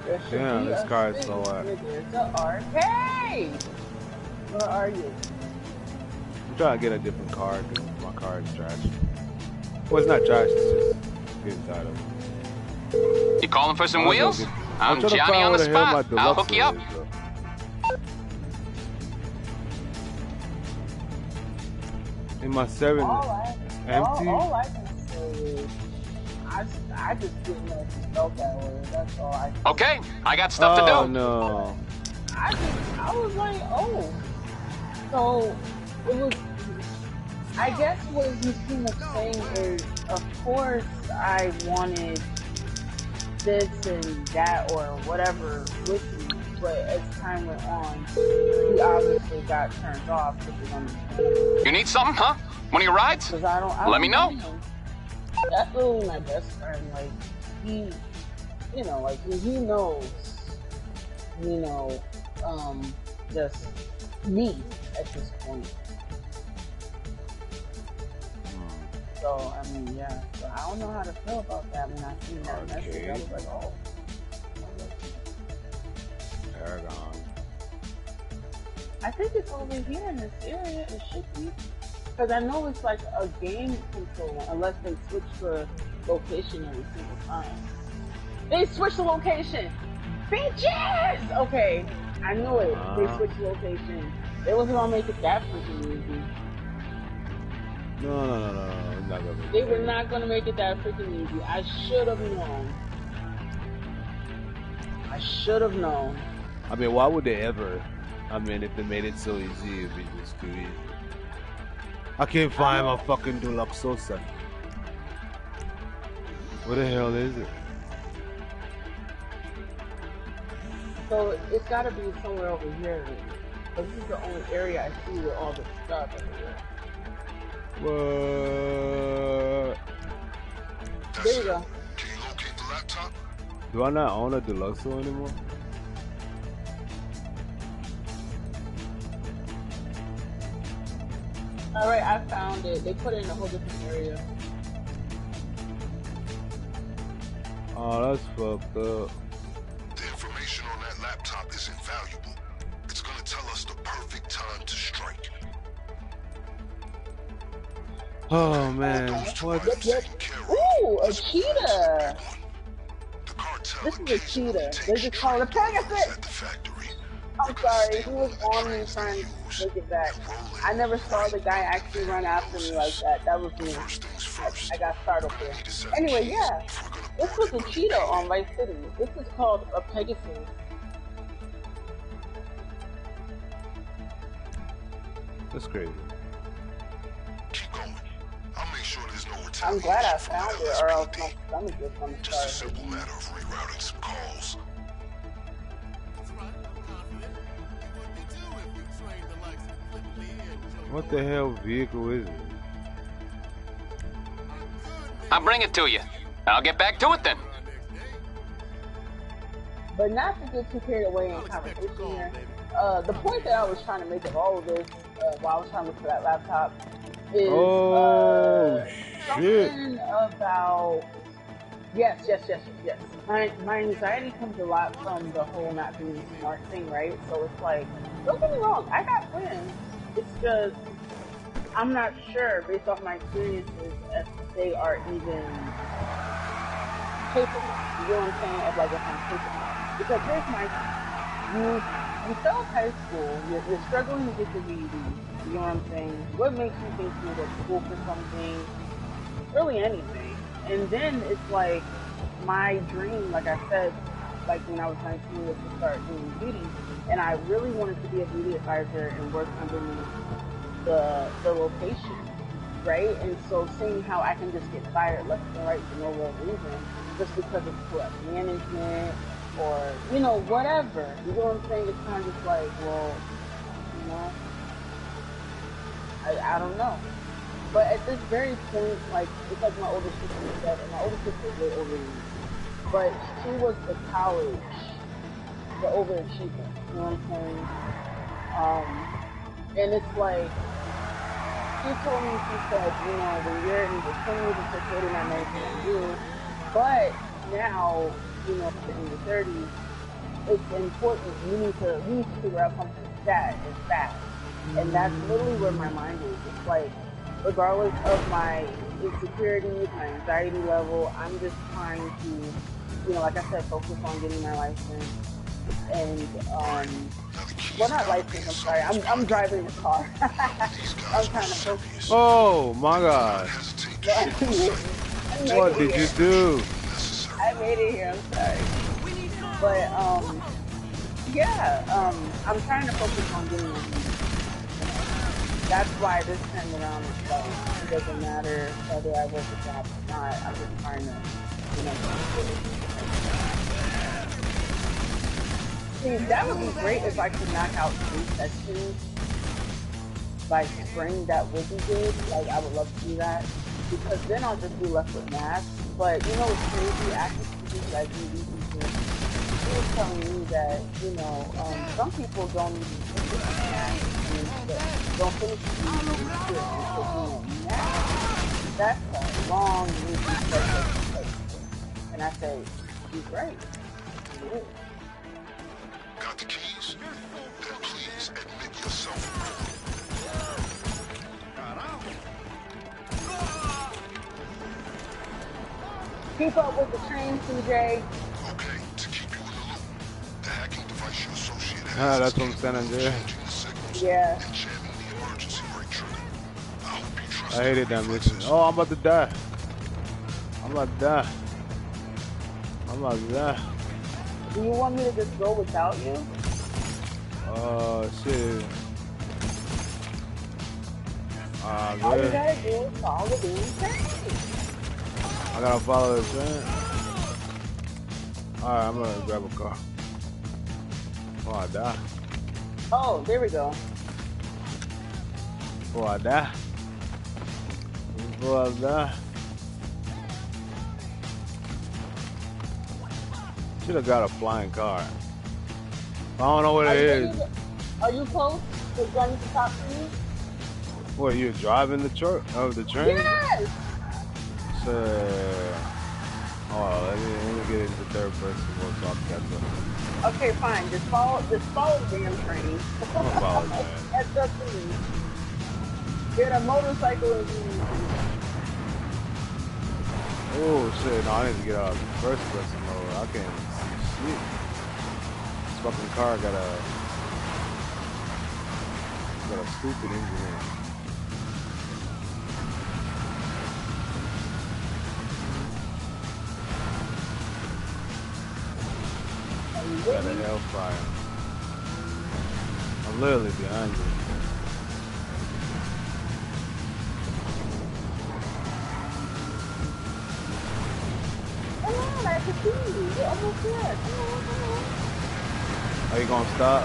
There should Damn, be this a car is space so where there's an arcade. Where are you? I'm trying to get a different car because my car is trash. Well, it's not trash, it's just getting tired of it. You calling for some Might as well wheels? get- I'm trying to Johnny find on the where hell my spot. I'll deluxe hook you up. is, though. In my 7 empty. All I can say is, I just didn't know if you felt that way. That's all I. Okay, I got stuff to Oh do. no. I was like, oh. So it was. I guess what he's kind of saying is, of course, I wanted this and that or whatever with me, but as time went on, he obviously got turned off, which is understandable. You need something, huh? One of your rides? Because I don't Let me know. him. That's really my best friend. Like, he, you know, like, he knows, you know, just me at this point. So, I mean, yeah. So I don't know how to feel about that when I seen that message. I was like, oh. Paragon. I think it's over here in this area. It should be. Because I know it's like a game control, unless they switch the location every single time. They switched the location. Bitches! Okay, I knew it. They switched the location. They wasn't gonna make it that freaking easy. No. It's not gonna be They were not gonna make it that freaking easy. I should have known. I should have known. I mean, why would they ever? I mean, if they made it so easy, it'd be just too easy. I can't find my fucking Deluxe Sosa. What the hell is it? So it's gotta be somewhere over here. But this is the only area I see with all the stuff over here. What? There you go. Can you locate the laptop? Do I not own a Deluxo anymore? Alright, I found it. They put it in a whole different area. Oh, that's fucked up. The information on that laptop is invaluable. It's gonna tell us the perfect time to strike. Oh man, what? Ooh, a cheetah! This is a cheetah. They just call it a Pegasus! I'm sorry, he was on me trying to make it back. I never saw the guy actually run after me like that. That was me. I got startled there. Anyway, yeah. This was a cheetah on Vice City. This is called a Pegasus. That's crazy. Keep going. I'll make sure there's no retaliation. I'm glad I found it, or else my stomach was gonna Just a start. simple matter of rerouting some calls. What the hell vehicle is it? I'll bring it to you. I'll get back to it then. But not to get too carried away in conversation here. The point that I was trying to make of all of this, while I was trying to look for that laptop, is something about yes. My anxiety comes a lot from the whole not being smart thing, right? So it's like, don't get me wrong, I got plans. It's just I'm not sure based off my experiences if they are even capable. You know what I'm saying? Of like if I'm capable. Because here's my thing. You fell high school, you're struggling to get the GED. You know what I'm saying? What makes you think you go to school for something? Really anything. And then it's like my dream, like I said, like when I was 19 was to start doing beauty. And I really wanted to be a beauty advisor and work underneath the location, right? And so seeing how I can just get fired left and right for no real reason, just because it's corrupt management or, you know, whatever. You know what I'm saying? It's kind of just like, well, you know, I don't know. But at this very point, like, it's like my older sister said, and my older sister is way older than me, but she was the college, the overachiever, you know what I'm saying? And it's like, she told me, she said, you know, when you're in your 20s, it's okay to not know what you do, but now, you know, in your 30s, it's important, you need to figure out something that is fast. And that's literally where my mind is. It's like, regardless of my insecurities, my anxiety level, I'm just trying to, you know, like I said, focus on getting my license. And, well, not license, I'm sorry. I'm driving the car. I'm trying to focus. Oh my God. What did you do? I made it here, I'm sorry. But, yeah, I'm trying to focus on getting my license. That's why this time around it's like, it doesn't matter whether I work a job or not. I'm just trying to, you know, see, that would be great if I could knock out 3 sections by spring. That would be good. Like, I would love to do that because then I'll just be left with math. But you know what's crazy? After speaking to IGB people, he was telling me that, you know, some people don't even finish math. Don't finish the that's a long process. And I say, he's right. He is. Got the keys? Then please admit yourself. Keep up with the train, CJ. Ah, that's from San Andreas. Yeah. I hated that mission. Oh, I'm about to die. I'm about to die. I'm about to die. Do you want me to just go without you? Oh, shit. All you Good. gotta do is follow the damn train. I gotta follow the train. Alright, I'm gonna grab a car. Before I die. Oh, there we go. Before I die. Before I die. Should have got a flying car. I don't know what it is. Are you close to going to talk to you? What, you driving the truck of the train? Yes! So, let me get into third person. We'll talk that stuff. Okay, fine. Just follow the damn train. I'm gonna follow that. That's up to me. Get a motorcycle and Oh shit, no, I need to get out of first person mode. I can't see shit. This fucking car got a stupid engine in it. Got a hellfire. I'm literally behind you. come on, I can see you. You're almost there. Come on. Are you gonna stop?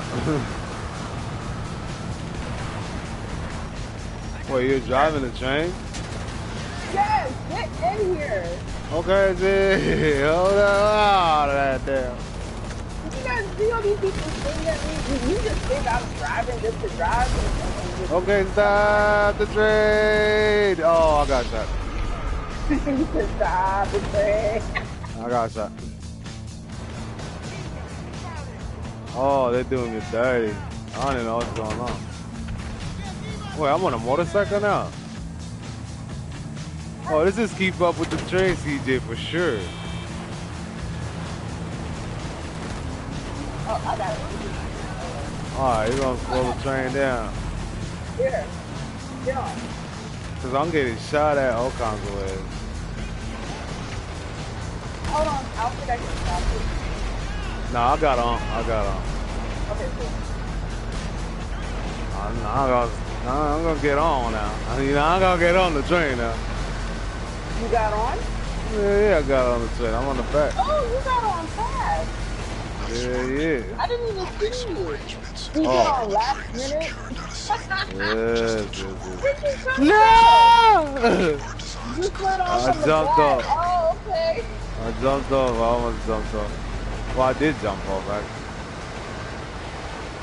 Wait, you're driving the train? Yes, get in here. Okay, see. Hold on. Right there. You guys see all these people saying that you just think I'm driving just to drive? Okay, stop the train. Oh, I got shot. Stop the train. I got shot. Oh, they're doing me dirty. I don't even know what's going on. Wait, I'm on a motorcycle now. Oh, this is keep up with the train, CJ, for sure. Oh, I got it. Alright, you're gonna slow the train down. Here. Get on. Cause I'm getting shot at all kinds of ways. Hold on. I don't think I can stop it. Nah, I got on. Okay, cool. I'm gonna get on now. I'm gonna get on the train now. You got on? Yeah, I got on the train. I'm on the back. Oh, you got on fast. Yeah. I didn't even see you. You got on last minute? Yes. No! You slid off I from the jumped back. off. Oh, okay. I jumped off. I almost jumped off. Well, I did jump off, actually.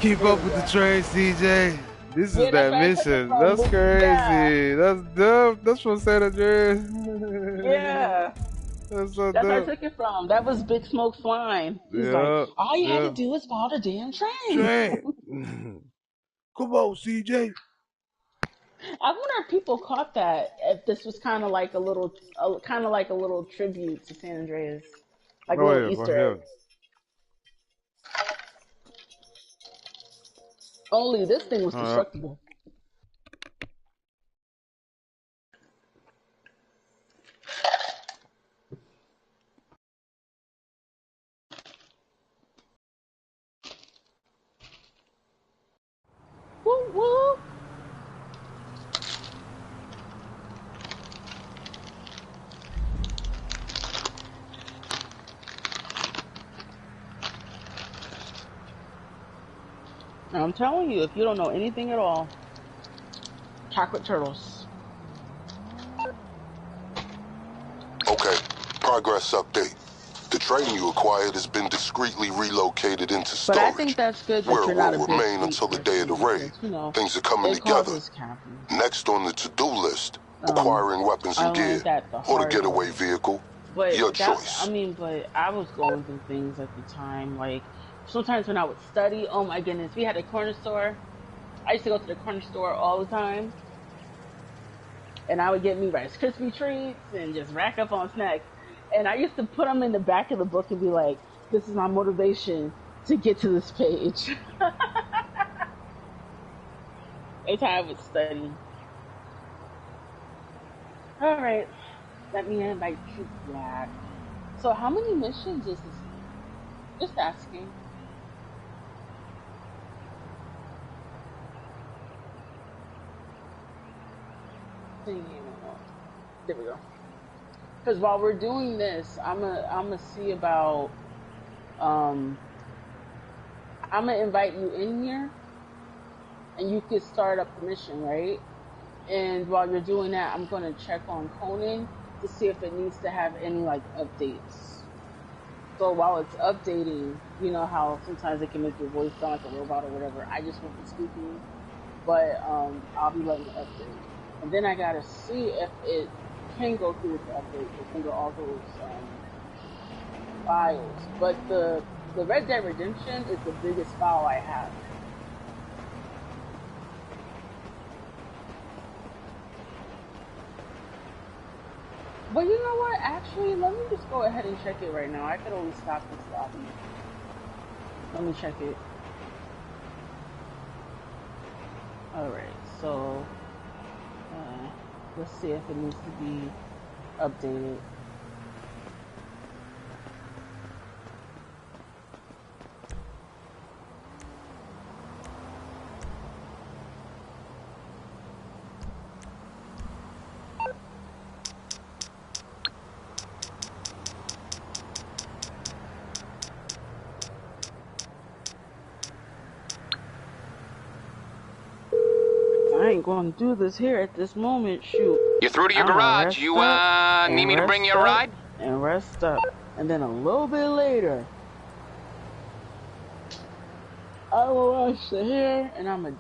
Keep up with the train, CJ. This is that mission. That's crazy. Yeah. That's dope. That's from San Andreas. Yeah. That's so That's where I dope. took it from. That was Big Smoke's line. He's like, all you had to do was follow the damn train. Come on, CJ. I wonder if people caught that. If this was kind of like a little tribute to San Andreas, like a little Easter egg. Only this thing was destructible. Woo woo. I'm telling you, if you don't know anything at all, chocolate turtles. Okay, progress update. The train you acquired has been discreetly relocated into storage. But I think that's good that where you're it not a will big remain until the day of the raid. You know, things are coming together. Next on the to-do list, acquiring weapons and gear, or the getaway vehicle. But your choice. But I was going through things at the time. Like, sometimes when I would study, oh my goodness, we had a corner store. I used to go to the corner store all the time. And I would get me Rice Krispie treats and just rack up on snacks. And I used to put them in the back of the book and be like, this is my motivation to get to this page. It's how I was studying. All right, let me invite you back. So, how many missions is this? Just asking. There we go. Because while we're doing this, I'm gonna see about I'm gonna invite you in here, and you could start up the mission, right? And while you're doing that, I'm gonna check on Conan to see if it needs to have any like updates. So while it's updating, you know how sometimes it can make your voice sound like a robot or whatever. I just won't be speaking, but I'll be letting it update. And then I gotta see if it can go through with the update, it can go all those files. But the Red Dead Redemption is the biggest file I have. But you know what? Actually, let me just go ahead and check it right now. I could always stop this lobby. Let me check it. Alright, so let's see if it needs to be updated. I ain't gonna do this here at this moment. Shoot. You're through to your garage. You, need me to bring you a ride? And rest up. And then a little bit later, I will rush to here, and I'm gonna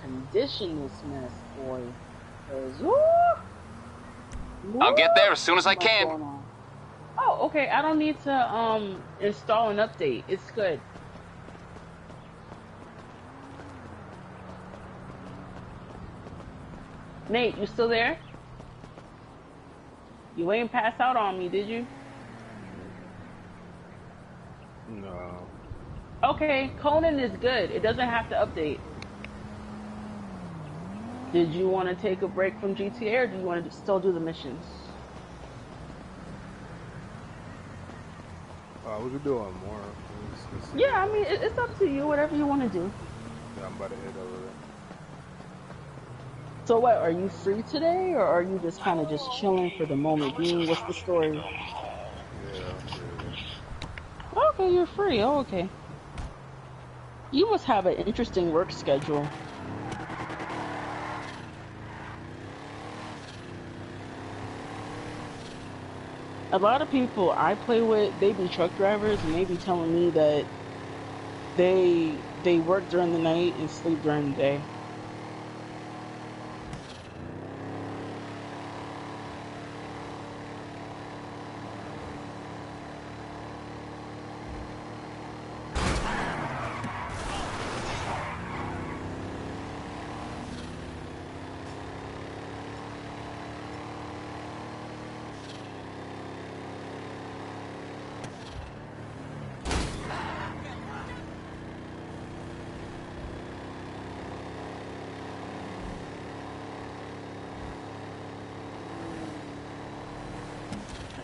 condition this mess, boy. 'Cause, I'll get there as soon as I can. Oh, okay. I don't need to install an update. It's good. Nate, you still there? You ain't pass out on me, did you? No. Okay, Conan is good. It doesn't have to update. Did you want to take a break from GTA, or do you want to still do the missions? We could do one more. Yeah, I mean, it's up to you. Whatever you want to do. Yeah, I'm about to head over there. So what, are you free today, or are you just kind of just chilling for the moment being? What's the story? Yeah, Okay, you're free. Oh, okay. You must have an interesting work schedule. A lot of people I play with, they be truck drivers, and they be telling me that they work during the night and sleep during the day.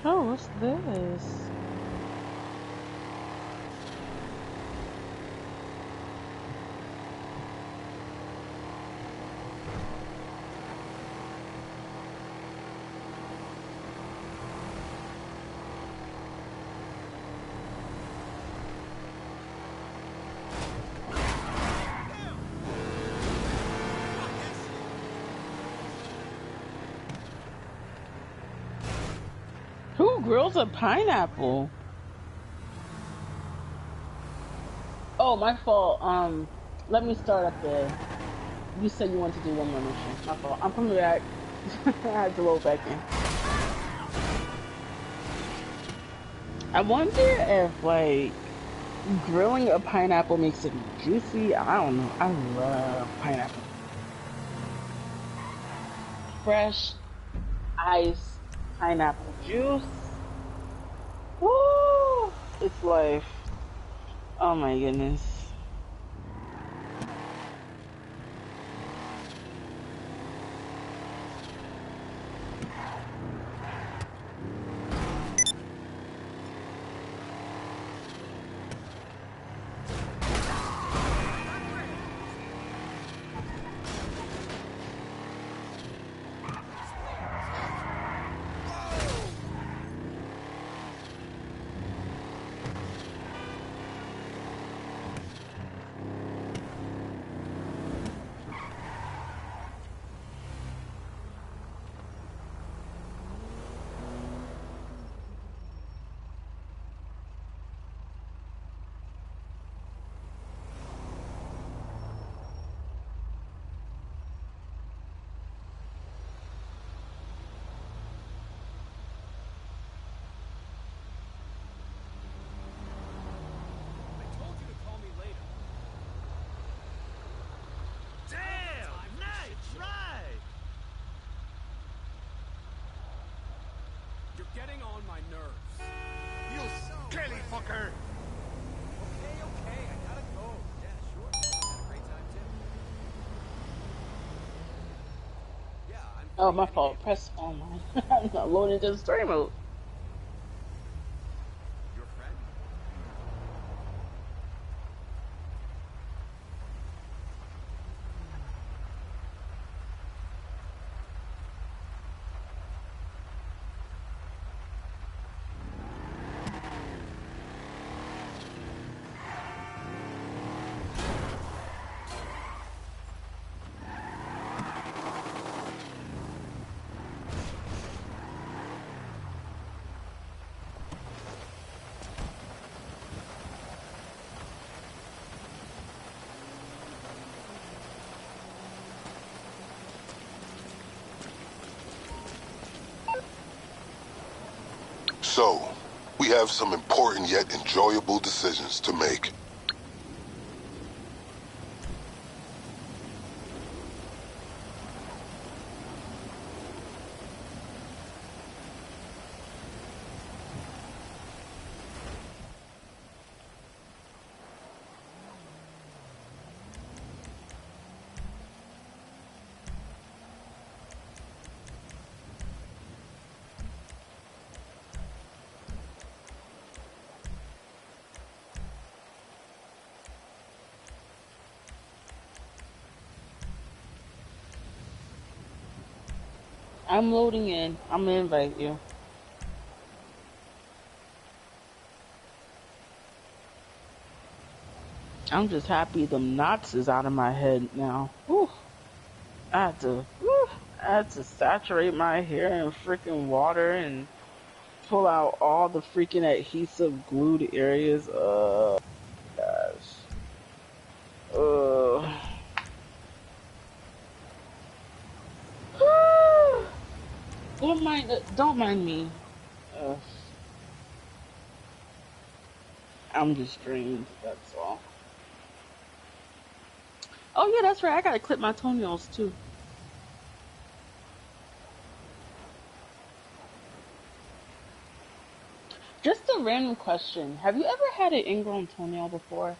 Oh, what's this? Who grills a pineapple? Oh, my fault. Let me start up there. You said you wanted to do one more mission. My fault. I'm coming back. I had to load back in. I wonder if, like, grilling a pineapple makes it juicy. I don't know. I love pineapple. Fresh, ice, pineapple juice. Woo! It's life. Oh my goodness. I told you to call me later. Damn! Nice ride! You're getting on my nerves. You skelly fucker! Okay, I gotta go. Yeah, sure. Had a great time, too. Yeah, I'm Oh, free my any fault. day. Press online. I'm not loading into the story mode. Your friend? So, we have some important yet enjoyable decisions to make. I'm loading in. I'm gonna invite you. I'm just happy the knots is out of my head now. Whew. I had to saturate my hair in freaking water and pull out all the freaking adhesive glued areas. Gosh. Uh. Don't mind me. Uh, I'm just drained. That's all. Oh yeah, that's right. I gotta clip my toenails too. Just a random question. Have you ever had an ingrown toenail before?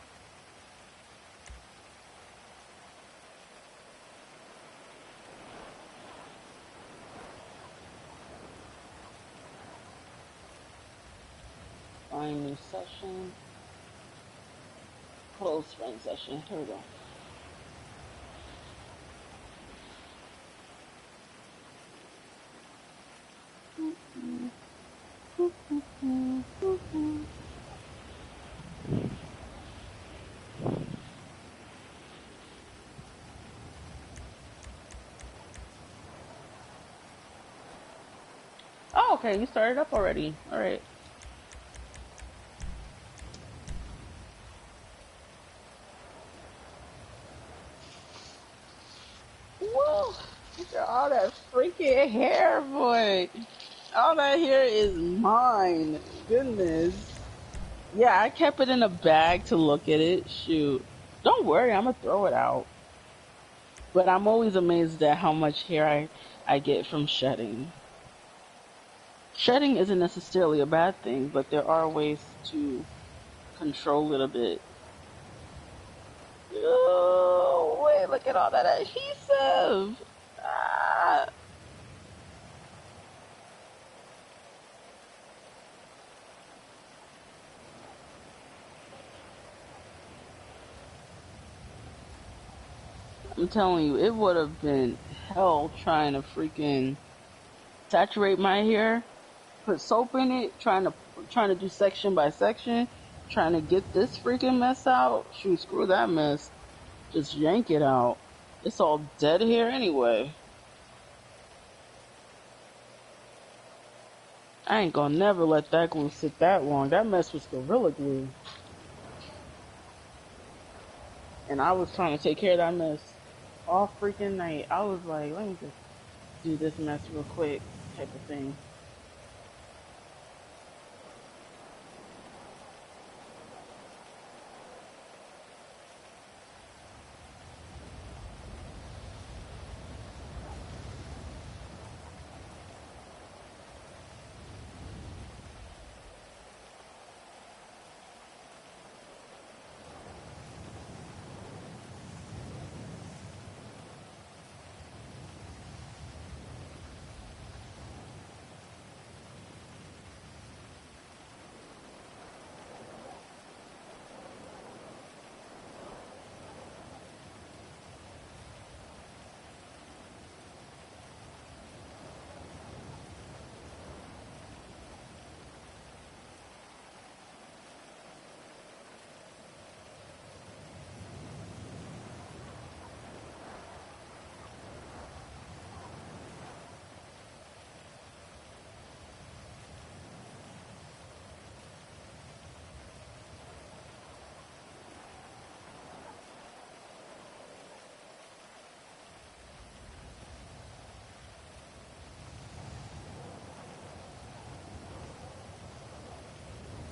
Find new session. Close friend session. Here we go. Oh, okay. You started up already. All right. Whoa! Look at all that freaking hair, boy. All that hair is mine. Goodness. Yeah, I kept it in a bag to look at it. Shoot. Don't worry, I'm gonna throw it out. But I'm always amazed at how much hair I get from shedding. Shedding isn't necessarily a bad thing, but there are ways to control it a bit. Oh, wait, look at all that adhesive. Ah. I'm telling you, it would have been hell trying to freaking saturate my hair, put soap in it, trying to do section by section, trying to get this freaking mess out. Shoot, screw that mess. Just yank it out. It's all dead hair anyway. I ain't gonna never let that glue sit that long. That mess was Gorilla Glue. And I was trying to take care of that mess all freaking night. I was like, let me just do this mess real quick type of thing.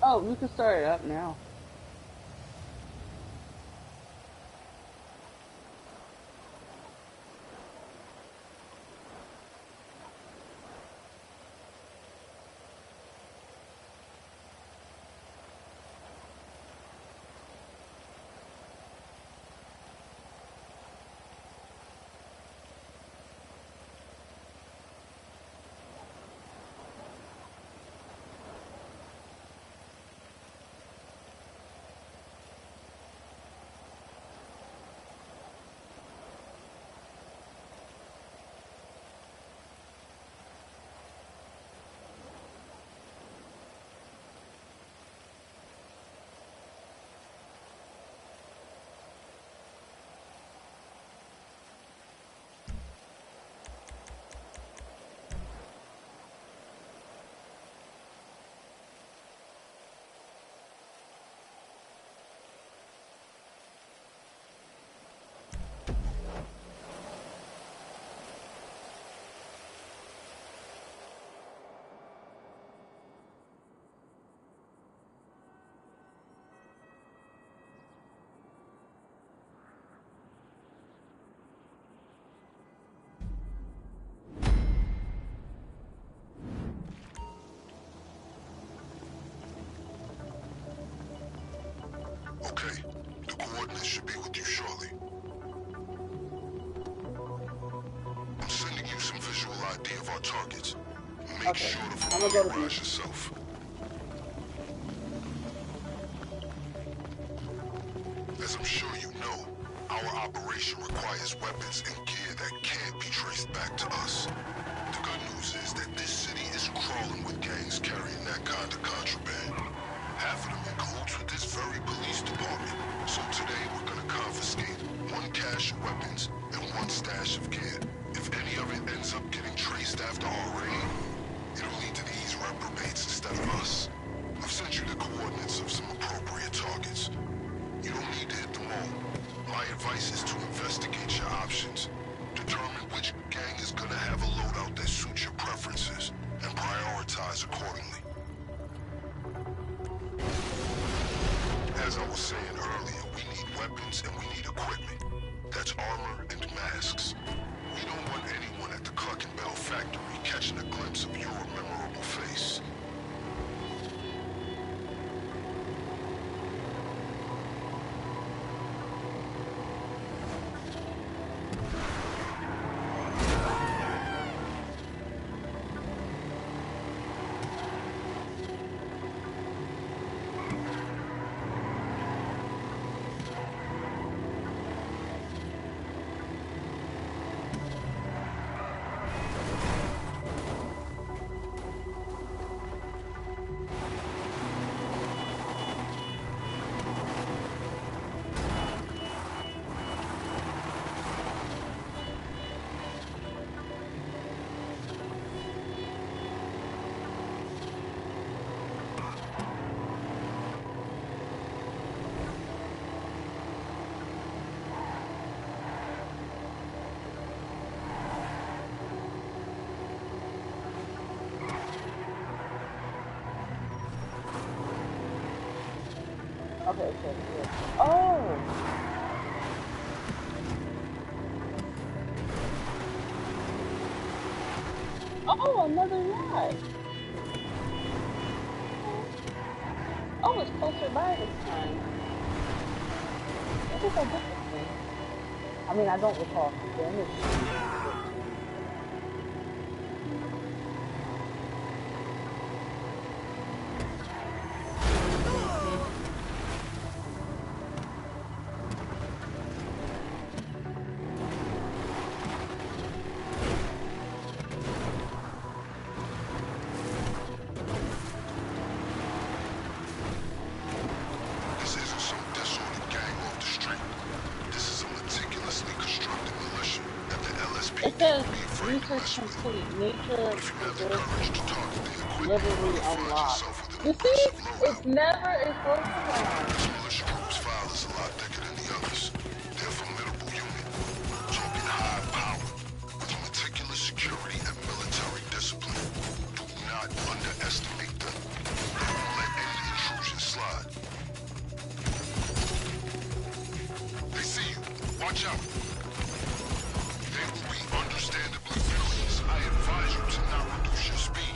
Oh, you can start it up now. Okay, the coordinates should be with you shortly. I'm sending you some visual ID of our targets. Make sure to familiarize yourself. As I'm sure you know, our operation requires weapons and gear that can't be traced back to us. The good news is that this city is crawling with gangs carrying that kind of contraband. Half of them in cahoots with this very police department. So today we're gonna confiscate one cache of weapons and one stash of gear. If any of it ends up getting traced after our raid, it'll lead to these reprobates instead of us. I've sent you the coordinates of some appropriate targets. You don't need to hit them all. My advice is to investigate your options. Determine which gang is gonna have a loadout that suits your preferences, and prioritize accordingly. As I was saying earlier, we need weapons and we need equipment. That's armor and masks. We don't want anyone at the Cluck and Bell factory catching a glimpse of your memorable face. okay. Oh! Oh, another yacht! Oh, it's closer by this time. What was I differently? I mean, I don't recall. The image. It says research complete, nature preserved, livery unlocked. You see, it's never a close plan. This militia group's file is a lot thicker than the others. They're a formidable unit, talking high power, with meticulous security and military discipline. Do not underestimate them. Don't let any intrusion slide. They see you. Watch out. They will be understandably furious. I advise you to not reduce your speed.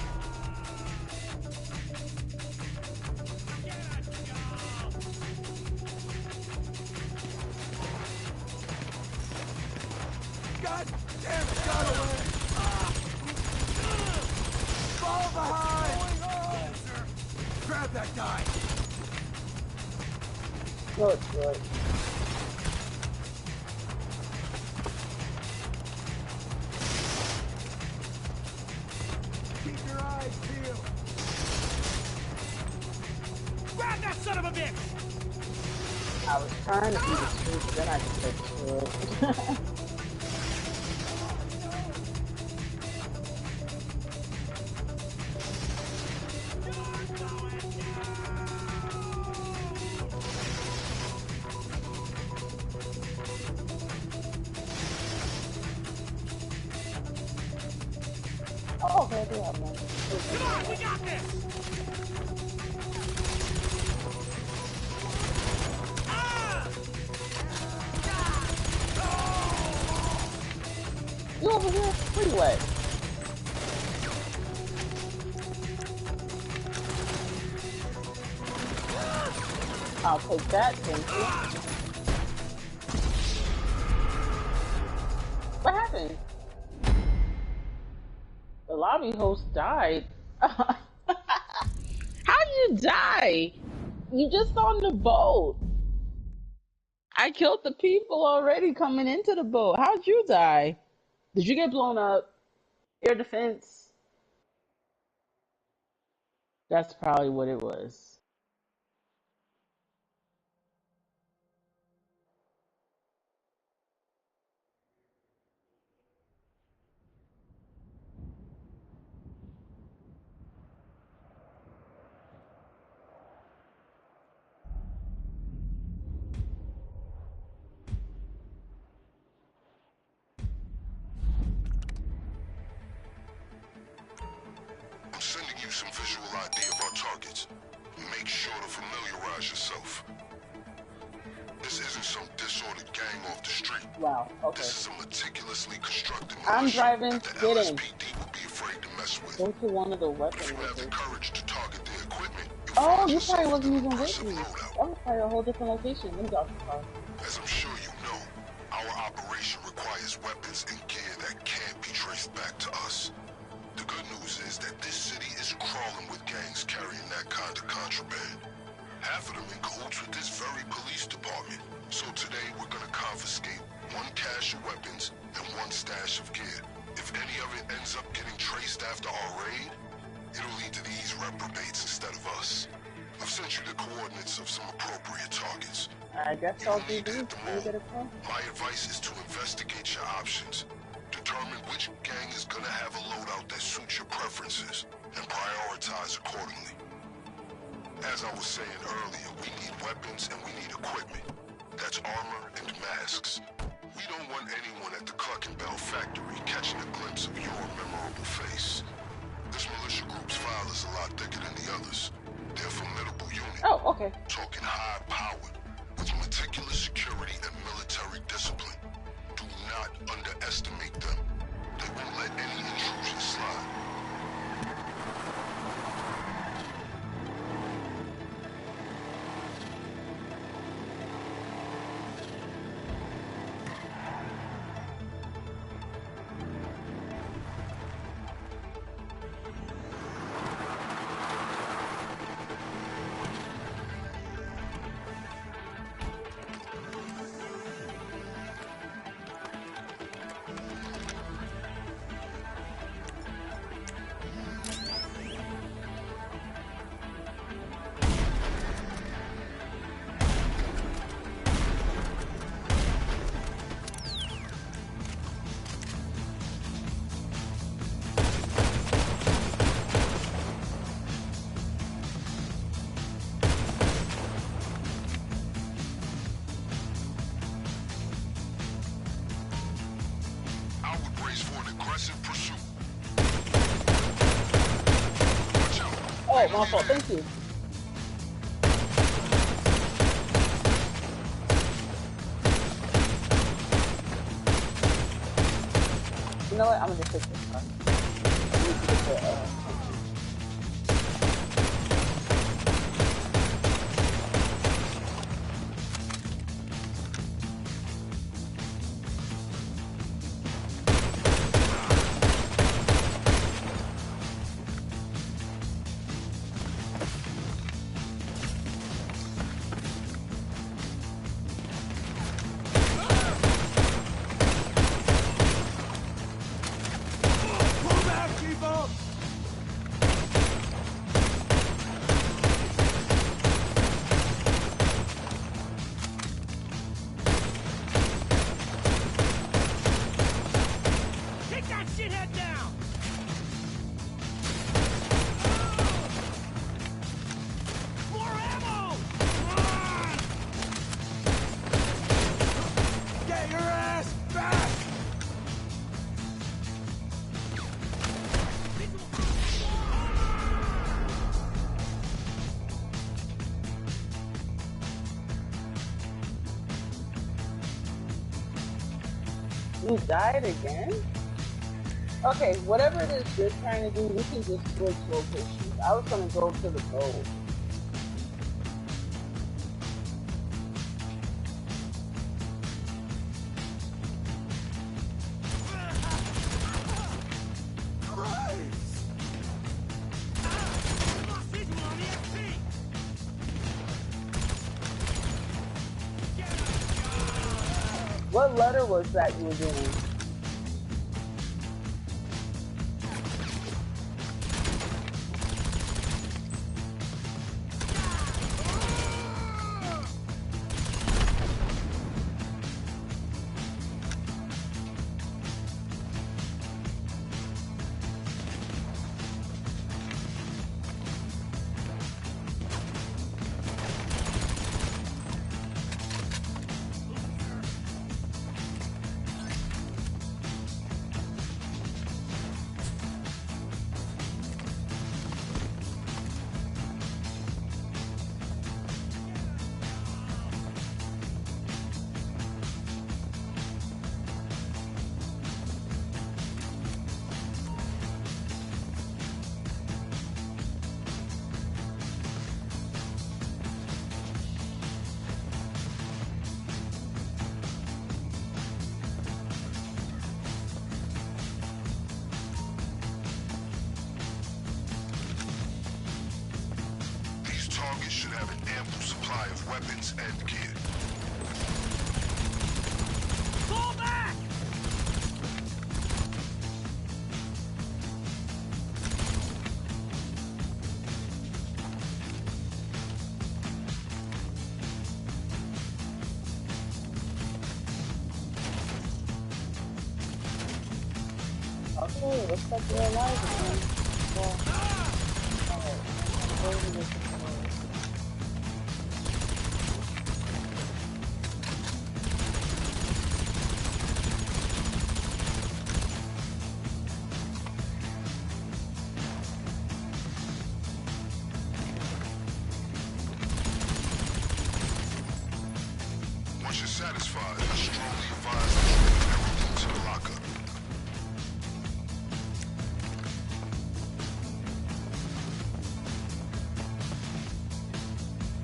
God damn it, got away! Fall behind! Grab that guy! Good, good. Keep your eyes peeled! Grab that son of a bitch! I was trying to be discreet, but then I just said screw it. Oh, okay, they have one. Come on, we got this! You over here? Pretty wet. I'll take that, thank you. What happened? The lobby host died. How'd you die? You just on the boat. I killed the people already coming into the boat. How'd you die? Did you get blown up? Air defense? That's probably what it was. I'm sending you some visual ID of our targets. Make sure to familiarize yourself. This isn't some disordered gang off the street. Wow, okay. This is a meticulously constructed I'm militia driving. that the Get in. LSPD would be afraid to mess with. Go to one of the weapon If you have the makers. courage to target their equipment, you'll Oh, find you yourself probably wasn't with an even with impressive me. loadout. That was probably a whole different location. Let me go off the car. As I'm sure you know, our operation requires weapons and gear that can't be traced back to us. The good news is that this city is crawling with gangs carrying that kind of contraband. Half of them in cahoots with this very police department. So today we're gonna confiscate one cache of weapons and one stash of gear. If any of it ends up getting traced after our raid, it'll lead to these reprobates instead of us. I've sent you the coordinates of some appropriate targets. I guess You I'll don't do need to these. hit them Can you all. get a call? My advice is to investigate your options. Determine which gang is gonna have a loadout that suits your preferences, and prioritize accordingly. As I was saying earlier, we need weapons and we need equipment. That's armor and masks. We don't want anyone at the Cluck and Bell factory catching a glimpse of your memorable face. This militia group's file is a lot thicker than the others. They're a formidable unit. Oh, okay. Talking high power, Brace for an aggressive pursuit. Oh, my fault. Thank you. You know what? I'm gonna just take this car. I need to get the, You died again? Okay, whatever it is you're trying to do, we can just switch locations. I was gonna go to the gold. What letter was that you were doing? Should have an ample supply of weapons and gear. Fall back! Okay, looks like you're alive again. Well, alright. Once you're satisfied, I strongly advise that you bring everything to the lockup.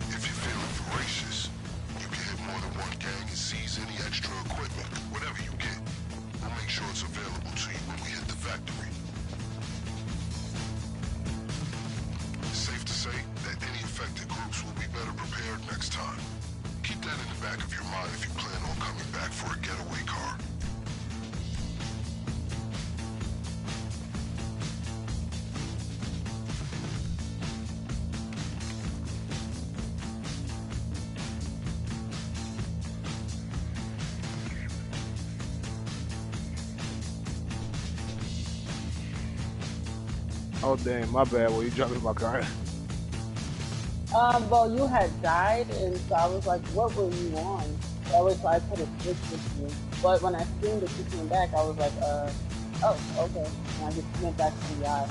If you're feeling voracious, you can hit more than one gang and seize any extra equipment, whatever you get. We'll make sure it's available to you when we hit the factory. It's safe to say that any affected groups will be better prepared next time. Keep that in the back of your mind if you plan on coming back for a getaway car. Oh damn, my bad. Well, you dropping my car. Well, you had died, and so I was like, what were you on? That was why I put a switch with you. But when I seen that you came back, I was like, Oh, okay. I just went back to the eye.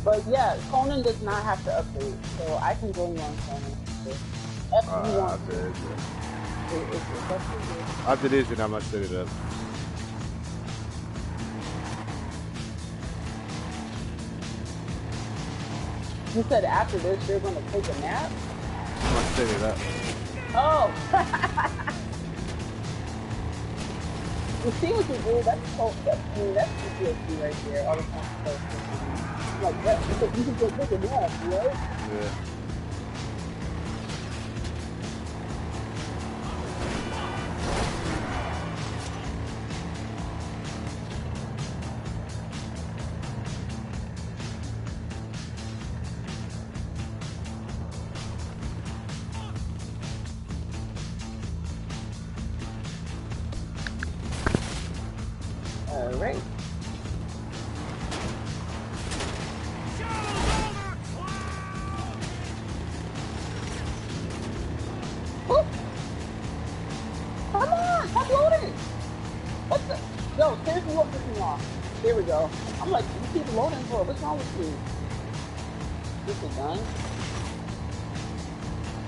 But yeah, Conan does not have to update, so I can join you on Conan. If you want After to. this, It's up to you. after this, then I'm gonna set it up. You said after this you're gonna take a nap? I'm gonna set it up. Oh! You see what you do? That's PTSD right there. All the time. Like, that, you can just take a nap, right? Yeah. Alright. Come on, stop loading! What the? Yo, seriously, what pissed me off? Here we go. I'm like, you keep loading for it. What's wrong with you? This is done.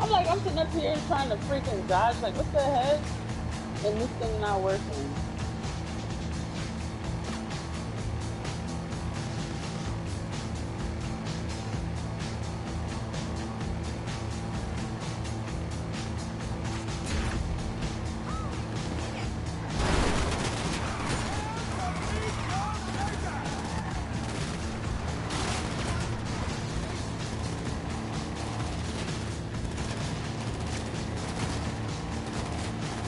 I'm like, I'm sitting up here trying to freaking dodge. Like, what the heck? And this thing not working.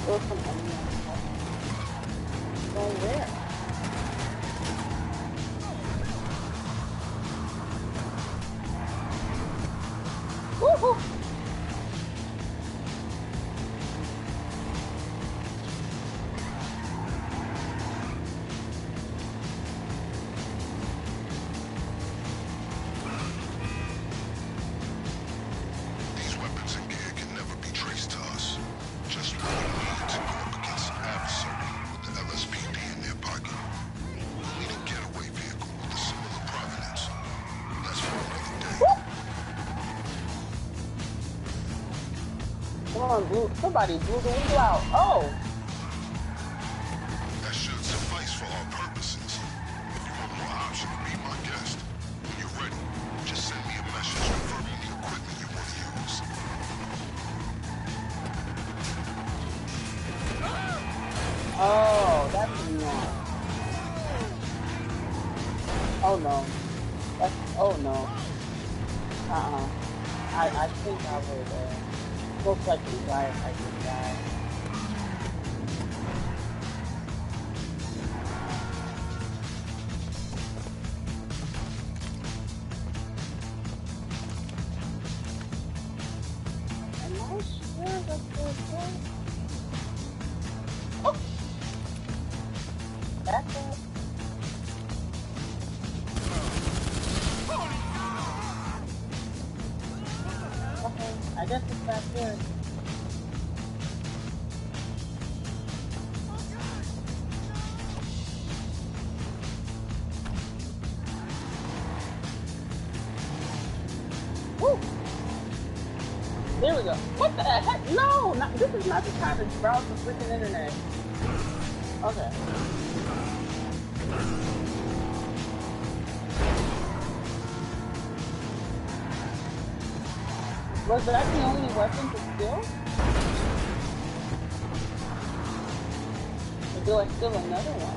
Go from Go where? Woohoo! These weapons and gear can never be traced to us. Just what we need to go up against an adversary with the LSPD in their pocket. We'll need a getaway vehicle with a similar provenance. That's for another day. Come on, somebody blew the window out. Oh! That should suffice for our purposes. If you want more option to be my guest, when you're ready, just send me a message confirming the equipment you want to use. Oh, that's not. Oh no. That's, oh no. I think I would, most likely die if I could die. Am I sure that's good? Oh! Back up. Okay, I guess it's back here. Woo! There we go. What the heck? No! This is not the time to browse the freaking internet. Okay. Was that the only weapon to steal? Or do I steal another one?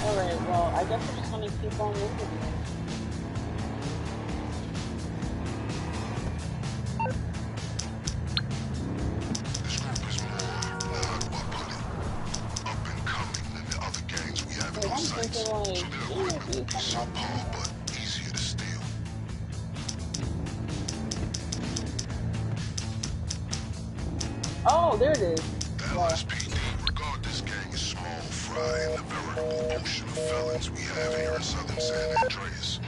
Alright, well, I guess we're just gonna keep on moving. This group is more, how do I put it, up and coming than the other gangs we have in Hey, our I'm sights. thinking like, So their equipment will be subpar, but easier to steal. oh, there it is. The LSPD regard this gang as small fry in the veritable ocean of felons we have here in southern San Andreas.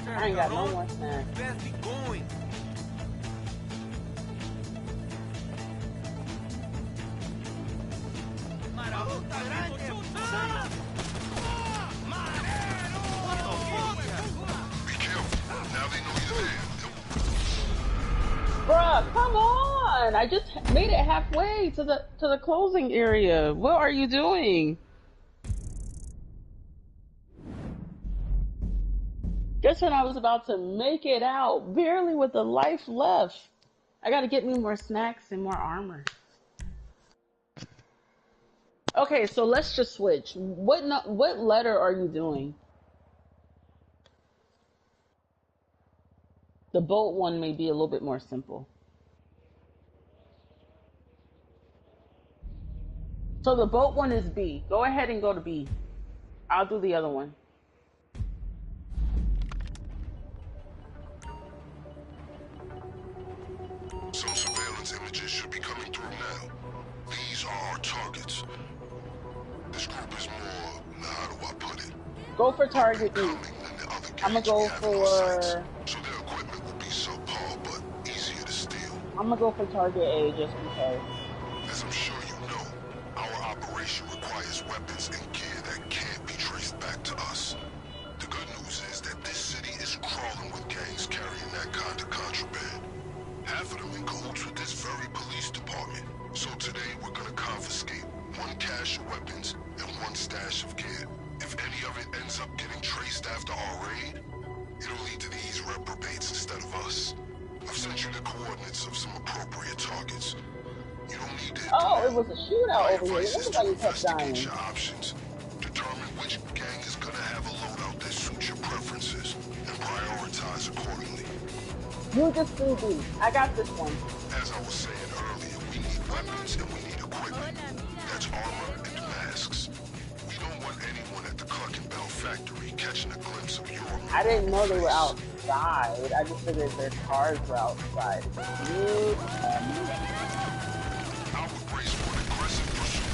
I ain't got no more snacks. Best be going. Be careful. Now they know you're there. Bruh, come on! I just made it halfway to the closing area. What are you doing? Just when I was about to make it out, barely with the life left. I gotta get me more snacks and more armor. Okay, so let's just switch. What letter are you doing? The boat one may be a little bit more simple. So the boat one is B. Go ahead and go to B. I'll do the other one. Some surveillance images should be coming through now. These are our targets. This group is more, how do I put it? Go for target B. I'm gonna go for. So their equipment will be subpar, but easier to steal. I'm gonna go for target A just because. As I'm sure you know, our operation requires weapons and gear that can't be traced back to us. The good news is that this city is crawling with gangs carrying that kind of contraband. Half of them in cahoots with this very police department. So today we're gonna confiscate one cache of weapons and one stash of gear. If any of it ends up getting traced after our raid, it'll lead to these reprobates instead of us. I've sent you the coordinates of some appropriate targets. You don't need to. Oh, it was a shootout over here. Advice is to Everybody kept dying. investigate your options. Determine which gang is gonna have a loadout that suits your preferences, and prioritize accordingly. You just do B. I got this one. As I was saying earlier, we need weapons and we need equipment. That's armor and masks. We don't want anyone at the Cluck and Bell factory catching a glimpse of your I didn't know they were outside. I just figured their cars were outside. Dude. I would brace for an aggressive pursuit.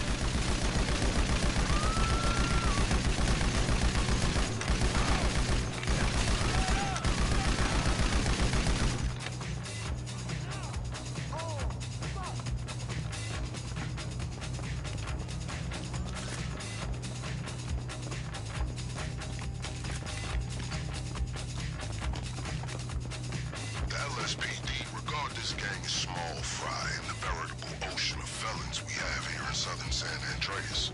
The LSPD regard this gang as small fry in the veritable ocean of felons we have here in southern San Andreas.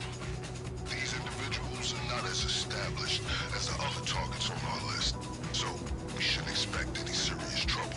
These individuals are not as established as the other targets on our list, so we shouldn't expect any serious trouble.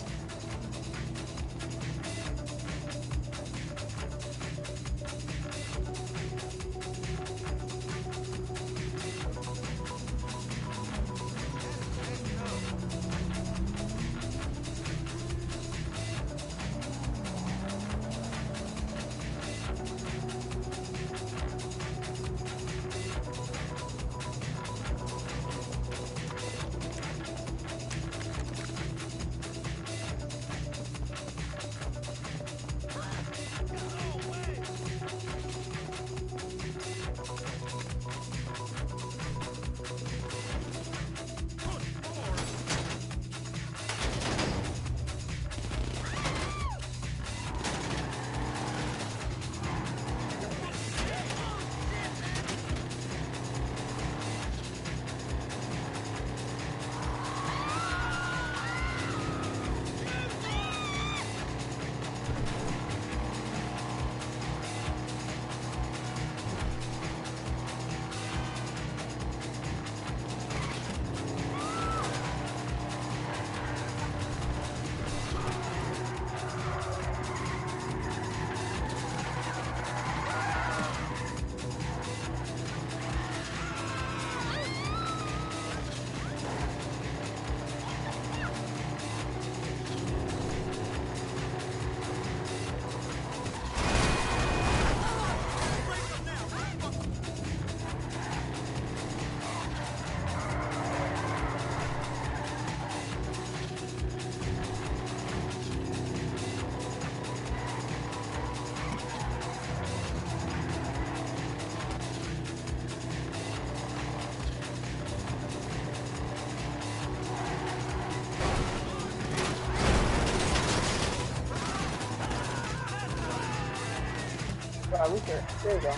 Oh, we should. There you go.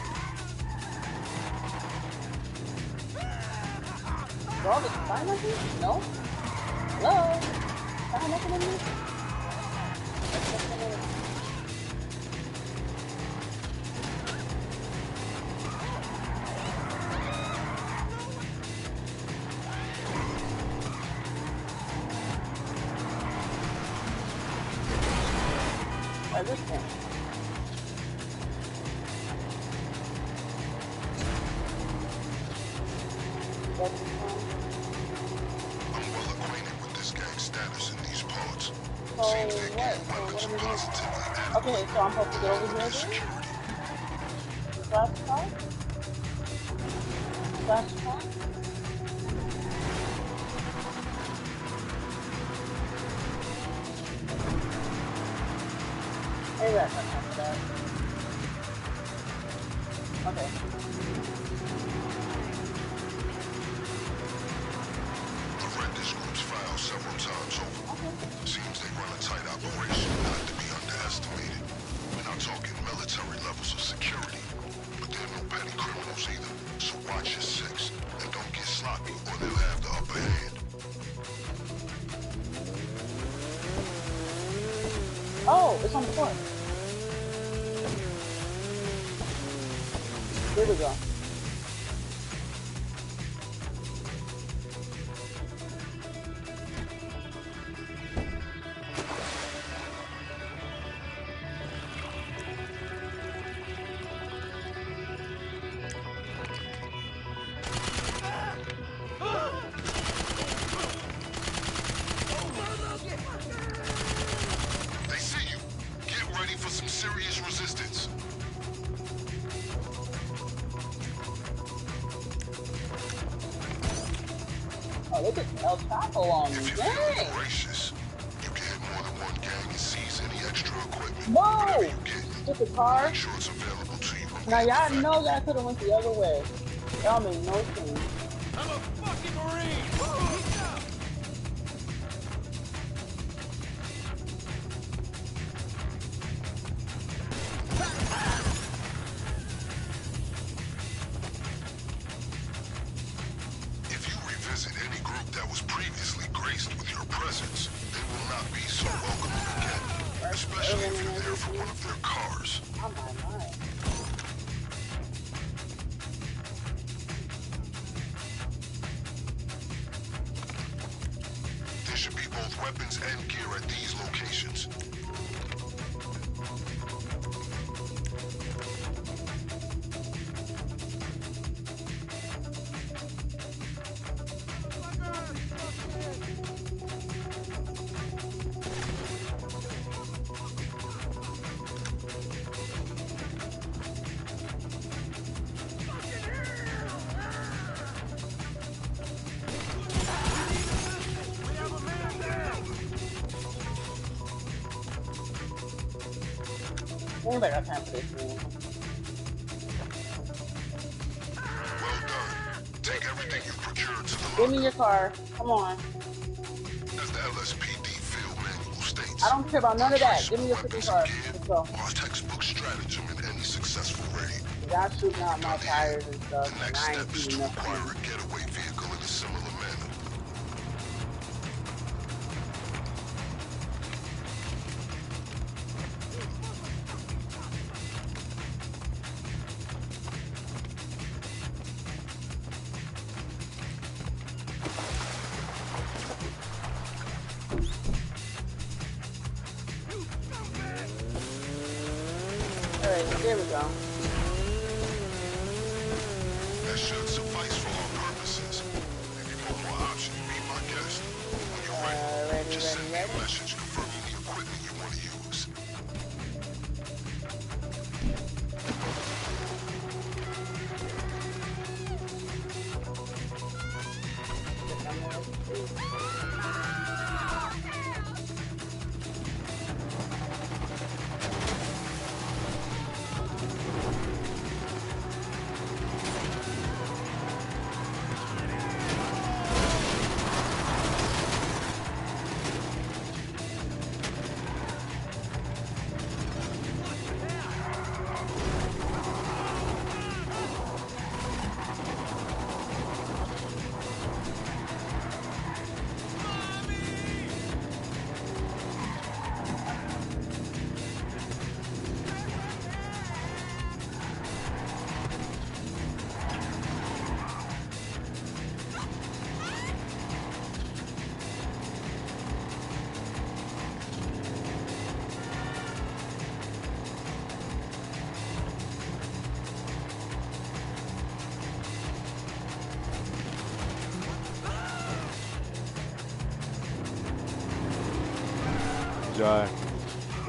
Bro, did you find nothing? No? Hello? Find nothing in here? This thing. I'm well acquainted with this gang's status in these parts. So Seems their gang what? weapons So are what are we doing? positively Okay, so I'm supposed to get over here then? Flash car? Flash car? Maybe that's not time for that. Okay. I've read this group's file several times over. Seems they run a tight operation, not to be underestimated. We're not talking military levels of security, but they're no petty criminals either. So watch your six, and don't get sloppy, or they'll have the upper hand. Oh, it's on the floor. Here we go. They see you. Get ready for some serious resistance. Oh, look at El Chapo on me. If you're Dang! feeling gracious, you can hit more than one gang and seize any extra equipment. Whoa! Whatever you get, Took the car. make sure it's available to you. Now y'all know y'all could have went the other way. Y'all make no sense. I'm a fucking Marine! If you revisit any group that was previously graced with your presence, they will not be so welcoming again. Especially if you're there for one of their cars. Oh my mind. There should be both weapons and gear at these locations. Ain't like I got time for this, man. Well done. Take everything you've procured to the Give me locker. your car. Come on. As the LSPD field manual states, I don't care about none of that. Give me your weapons freaking car. and gear Let's go. are textbook stratagem in any successful raid. Y'all shooting out my tires and The stuff, and next I ain't step is shooting to nothing. acquire a getaway vehicle in a similar manner. Alright, there we go. That should suffice for our purposes. If you want more options, be my guest. When you're ready, just send me a message confirming the equipment you want to use. Shy?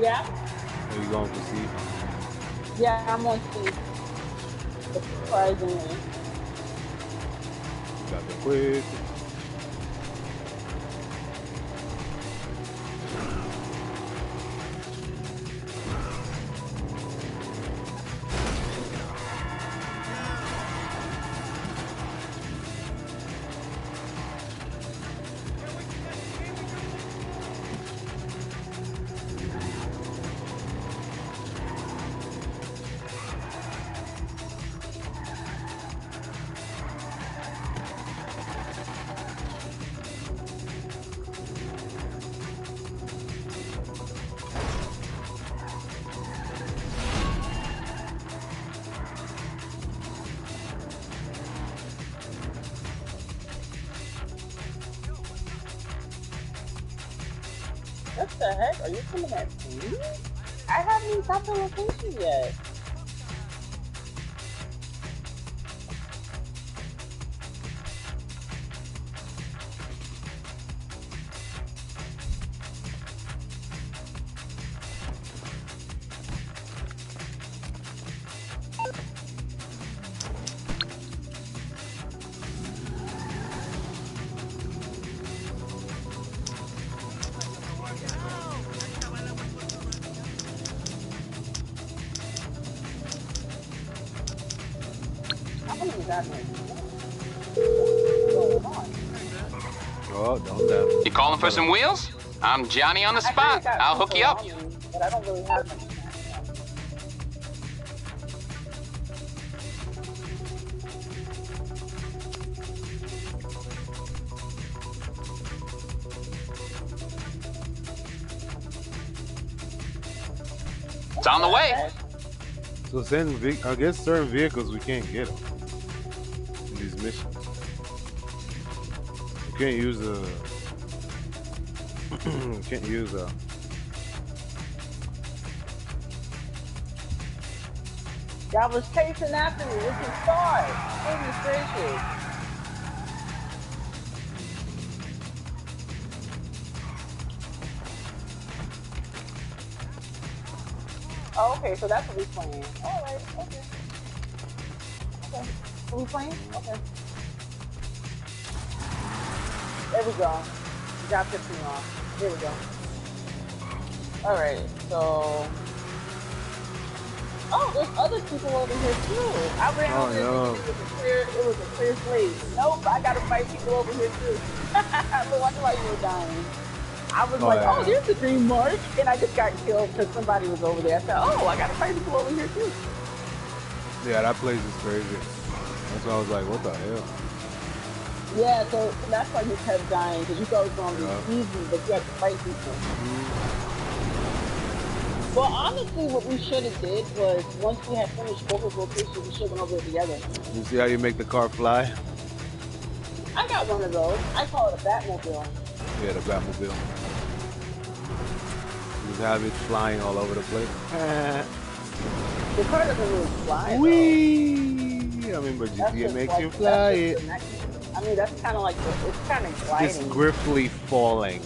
Yeah? Are you going for C? Yeah, I'm on C. Surprisingly. Got the quick. What the heck? Are you coming at me? I haven't even got the location yet. I haven't even got no. What's going on? Oh, don't damage. You calling for some wheels? I'm Johnny on the spot. I'll hook you up. But I don't really have much. It's on the way. So I guess certain vehicles we can't get them in these missions. You can't use a. Can't use a. Y'all was chasing after me. What's the start? Goodness gracious. Oh, okay, so that's what we're playing. Alright, okay. Okay. Are we playing? Okay. There we go. We got 15 off. There we go. Alright, so. Oh, there's other people over here too. I ran over here thinking it was a clear slate. Nope, I gotta fight people over here too. No wonder why you were dying. I was oh, there's the green mark, and I just got killed because somebody was over there. I said, oh, I gotta fight people over here too. Yeah, that place is crazy. That's why I was like, what the hell? Yeah, so that's why you kept dying, because you thought it was gonna be easy, but you had to fight people. Well, honestly, what we should have did was, once we had finished both locations, we should have went over it together. You see how you make the car fly? I got one of those. I call it a Batmobile. Yeah, the Batmobile. Just have it flying all over the place. The car doesn't really fly. Whee! I mean, but GTA makes you fly it. I mean, that's kind of like, it's kind of gliding. It's swiftly falling.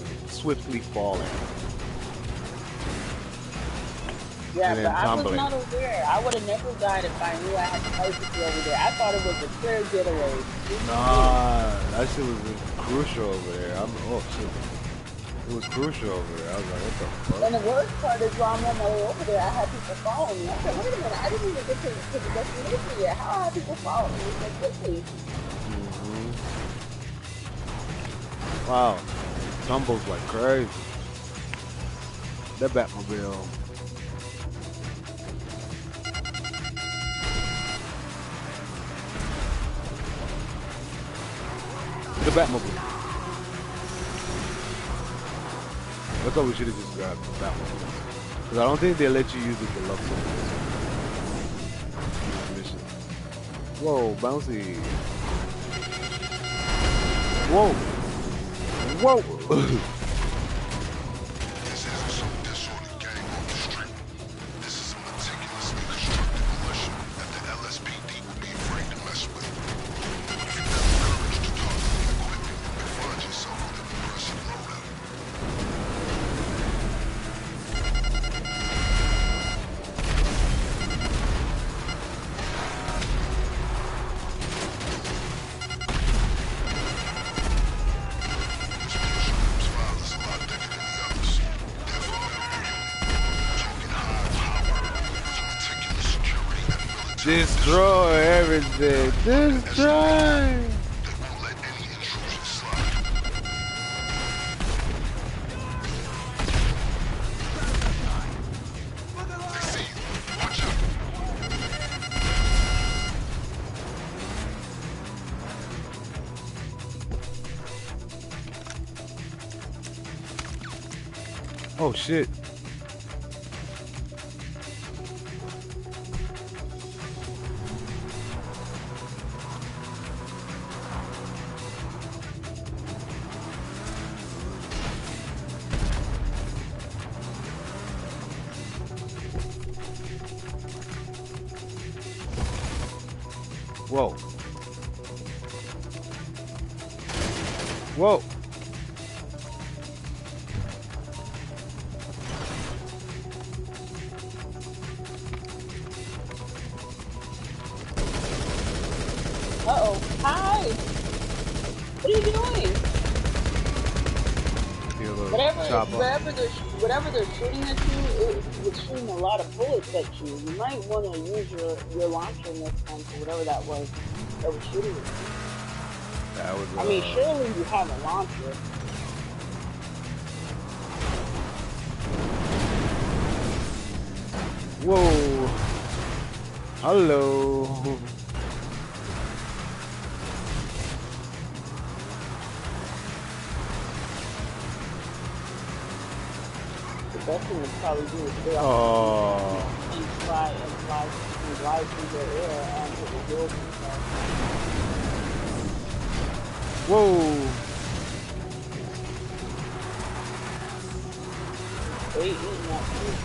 Yeah, but I was not aware. I would have never died if I knew I had to fight people over there. I thought it was a clear getaway. Nah, that shit was crucial over there. Oh shit. It was crucial over there. I was like, what the fuck? And the worst part is while I'm on my way over there, I had people following me. I said, wait a minute, I didn't even get to the destination yet. How have people following me so quickly? Wow. Tumbles like crazy. That Batmobile. The Batmobile. I thought we should have just grabbed the Batmobile. Because I don't think they let you use the deluxe mission. Whoa, bouncy. Whoa. Whoa. Destroy everything. Destroy. Oh shit. Whoa. Whoa. Uh-oh. Hi. What are you doing? Whatever they're shooting at you, it's shooting a lot of bullets at you. You might want to use your launcher next time for whatever that was shooting at you. That was. I mean, surely you have a launcher. Whoa. Hello. The best thing to probably do is stay off and fly through the air and hit the building. Whoa. They eating that food.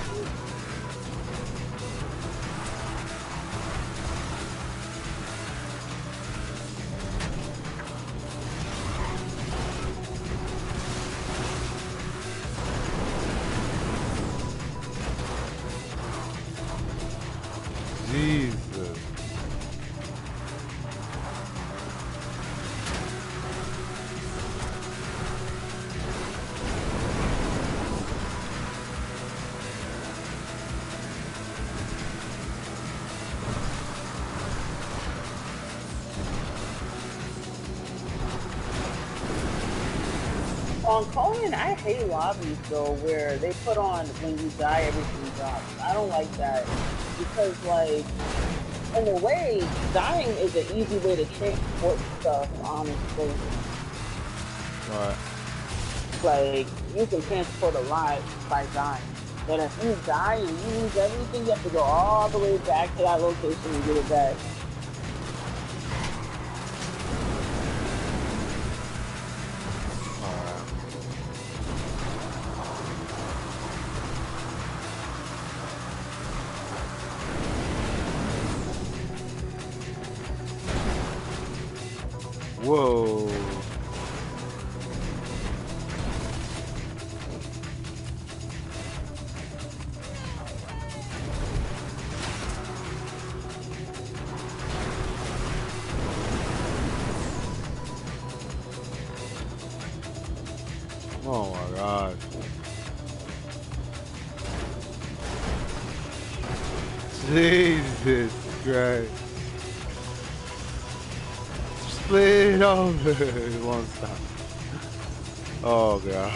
Jesus. On Conan, I hate lobbies though, where they put on when you die, everything drops. I don't like that because, like, in a way, dying is an easy way to transport stuff. Honestly, Right. like you can transport a lot by dying, but if you die and you lose everything, you have to go all the way back to that location and get it back. Whoa. Oh my gosh. Jesus Christ. Split it over. It won't stop. Oh god.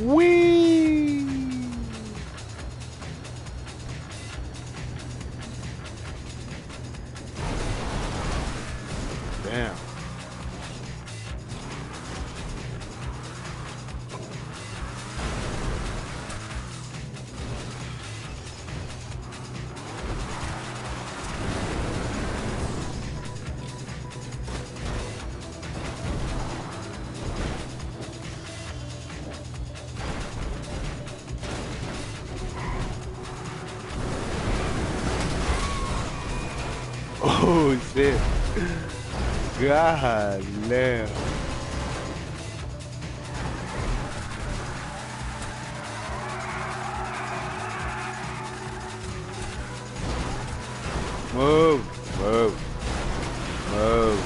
Whee! Damn. Oh shit. God damn. Move, move, move.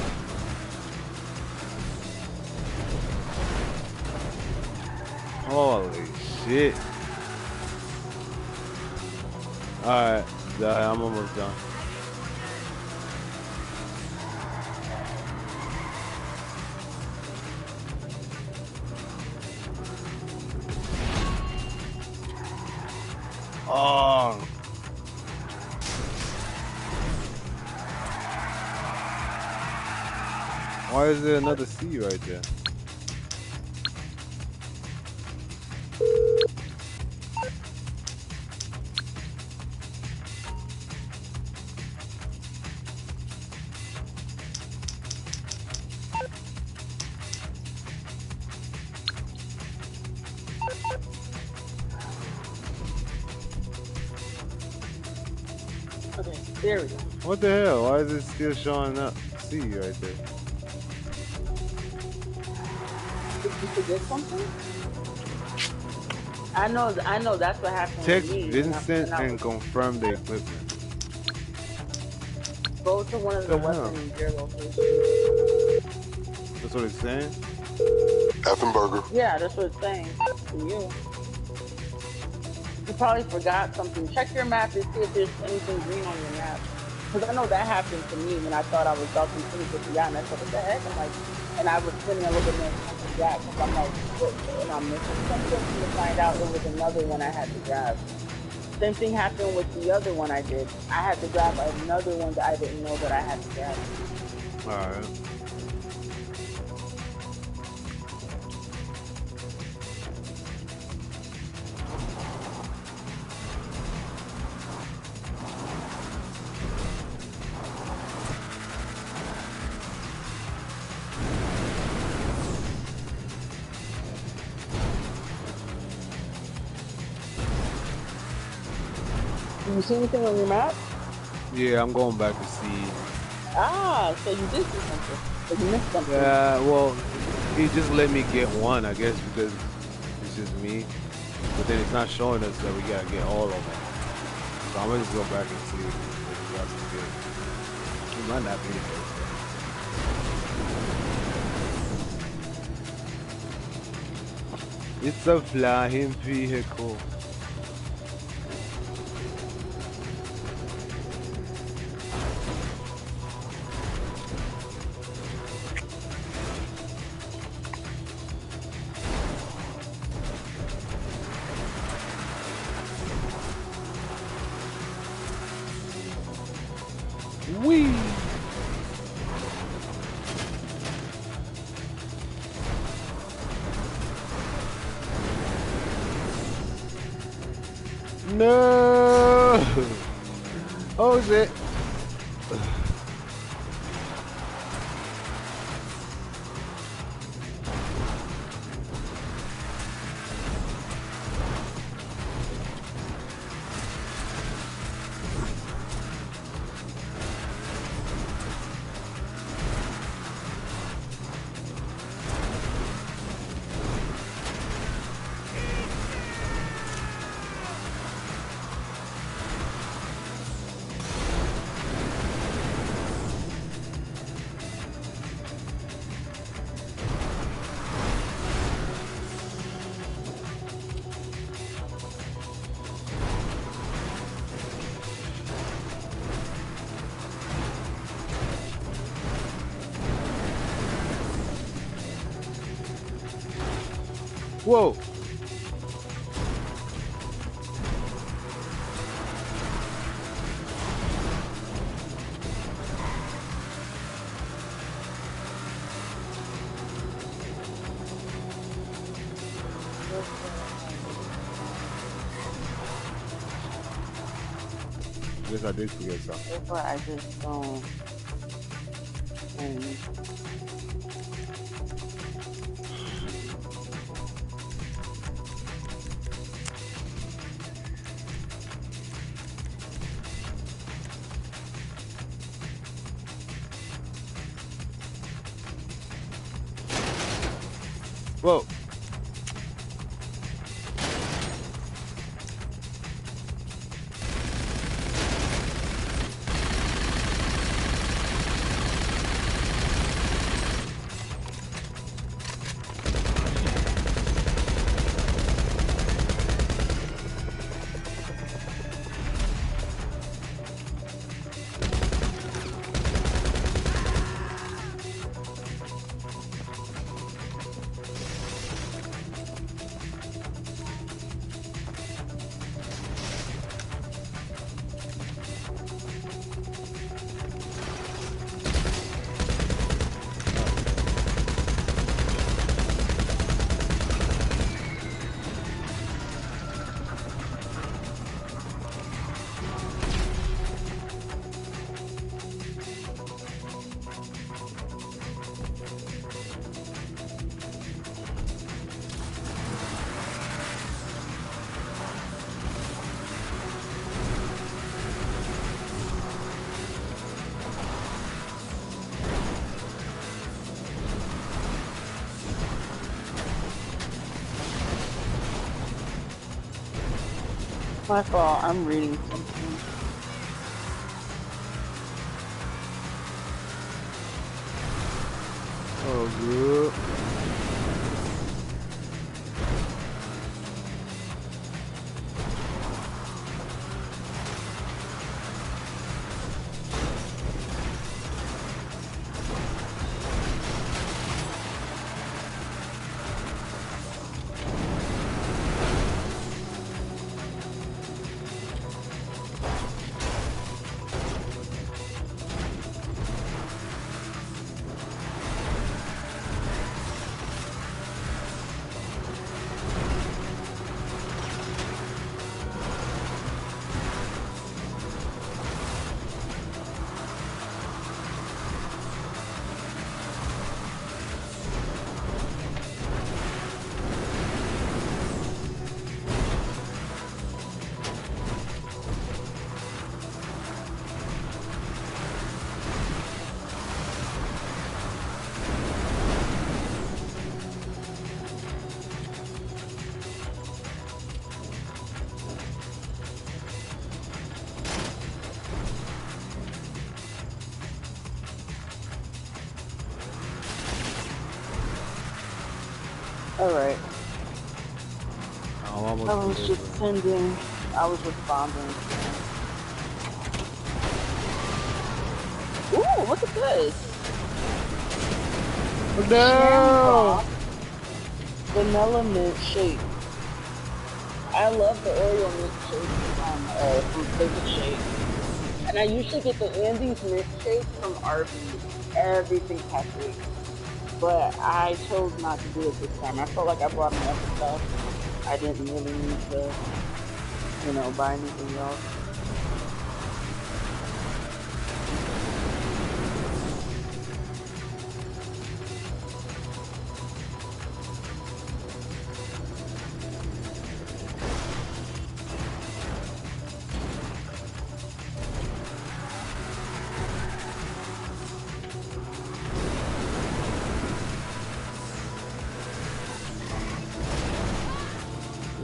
Holy shit. Alright, I'm almost done. Oh. Why is there another C right there? Okay, there we go. What the hell? Why is it still showing up C right there? Did you forget something? I know that's what happened Text with me. Vincent and confirm the equipment. Go to one of the What the hell? weapon gear locations. That's what it's saying? Effenberger. Yeah, that's what it's saying to you. You probably forgot something. Check your map and see if there's anything green on your map. Because I know that happened to me when I thought I was about to finish with the yacht, and I said, what the heck? I'm like, and I was spending a little bit more time with that because I'm like, what? And I'm missing something to find out it was another one I had to grab. Same thing happened with the other one I did. I had to grab another one that I didn't know that I had to grab. Alright. Do you see anything on your map? Yeah, I'm going back to see. Ah, so you did see something. But you missed something. Yeah, well, he just let me get one, I guess, because it's just me. But then it's not showing us that we gotta get all of them. So I'm gonna just go back and see if we got some good. It might not be the case. It's a flying vehicle. Wee! No! Oh, is it? Whoa! Guess I did forget something. That's why I just don't. Whoa! My fault. I'm reading something. Oh, good. Alright. I'm almost I was there, just sending. I was responding. Ooh, look at this. No! Vanilla mint shake. I love the Oreo mint shake from Flavor Shake. And I usually get the Andes mint shake from Arby's every St. Patrick's. But I chose not to do it this time. I felt like I brought enough stuff. I didn't really need to, buy anything else.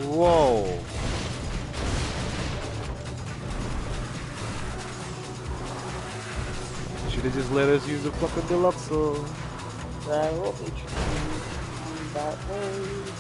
Whoa. Should've just let us use the fucking deluxe. That will be true. That way.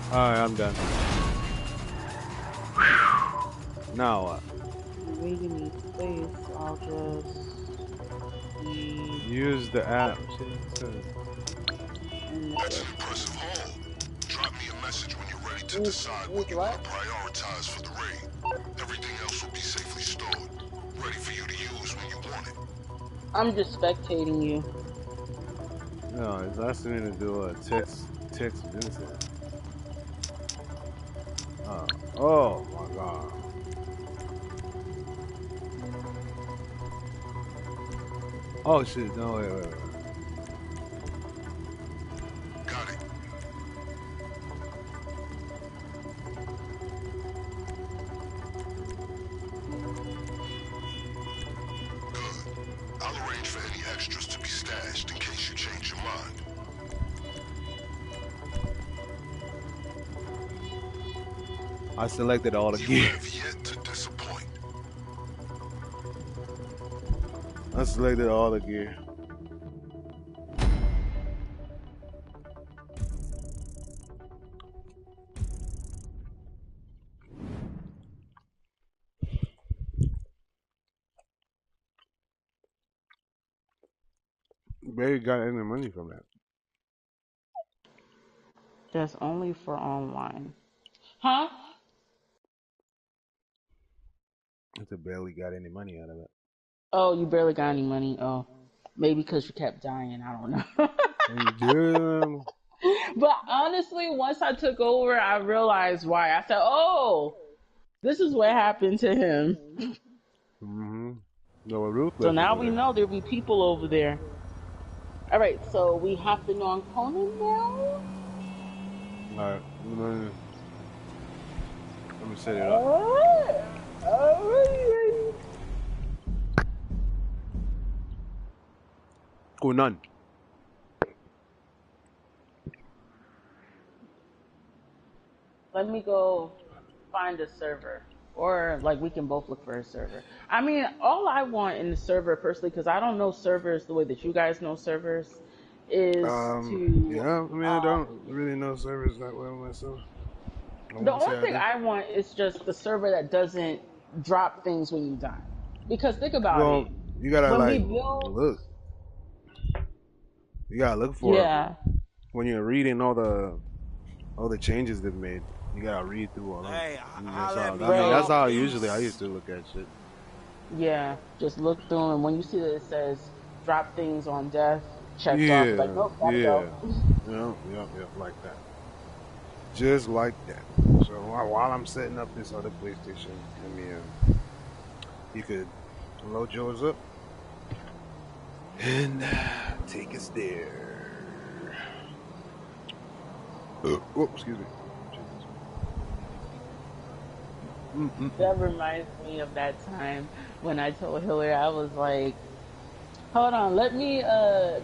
Alright, I'm done. Now what? Maybe need space. I'll just use the app. That's an impressive haul. Drop me a message when you're ready to decide what you want to prioritize for the raid. Everything else will be safely stored, ready for you to use when you want it. I'm just spectating you. No, it's asking me to do a text Vincent. Oh my god. Oh shit, no, wait. Got it. Good. I'll arrange for any extras to be stashed in case you change your mind. I selected all the gear. You have yet to disappoint. I selected all the gear. Barely got any money from that. That's only for online. Huh? I barely got any money out of it. Oh, you barely got any money. Oh, maybe because you kept dying. I don't know. Damn. But honestly, once I took over, I realized why. I said, "Oh, this is what happened to him." Mm-hmm. No, Ruthless So is now we there. know there'll be people over there. All right, so we have to know on Conan now. All right, let me set it up. Alright. Alright. Cool, none. Let me go find a server. Or, like, we can both look for a server. I mean, all I want in the server, personally, because I don't know servers the way that you guys know servers, is to. Yeah. I mean, I don't really know servers that well myself. I The won't say only I thing do. I want is just the server that doesn't drop things when you die. Because think about Well, it. you gotta When we like build. look. You gotta look for it Yeah. when you're reading all the changes they've made. You gotta read through all them. Hey, And that's holla at how. me, I mean, that's Right. dog. how usually I used Peace. to look at shit. Yeah. Just look through them. And when you see that it says drop things on death, checked off, it's like, Yeah, nope, gotta yeah, go. like that. Just like that. So while I'm setting up this other PlayStation, let me you could load yours up and take us there. Oh, excuse me. That reminds me of that time when I told Hillary, I was like, hold on, let me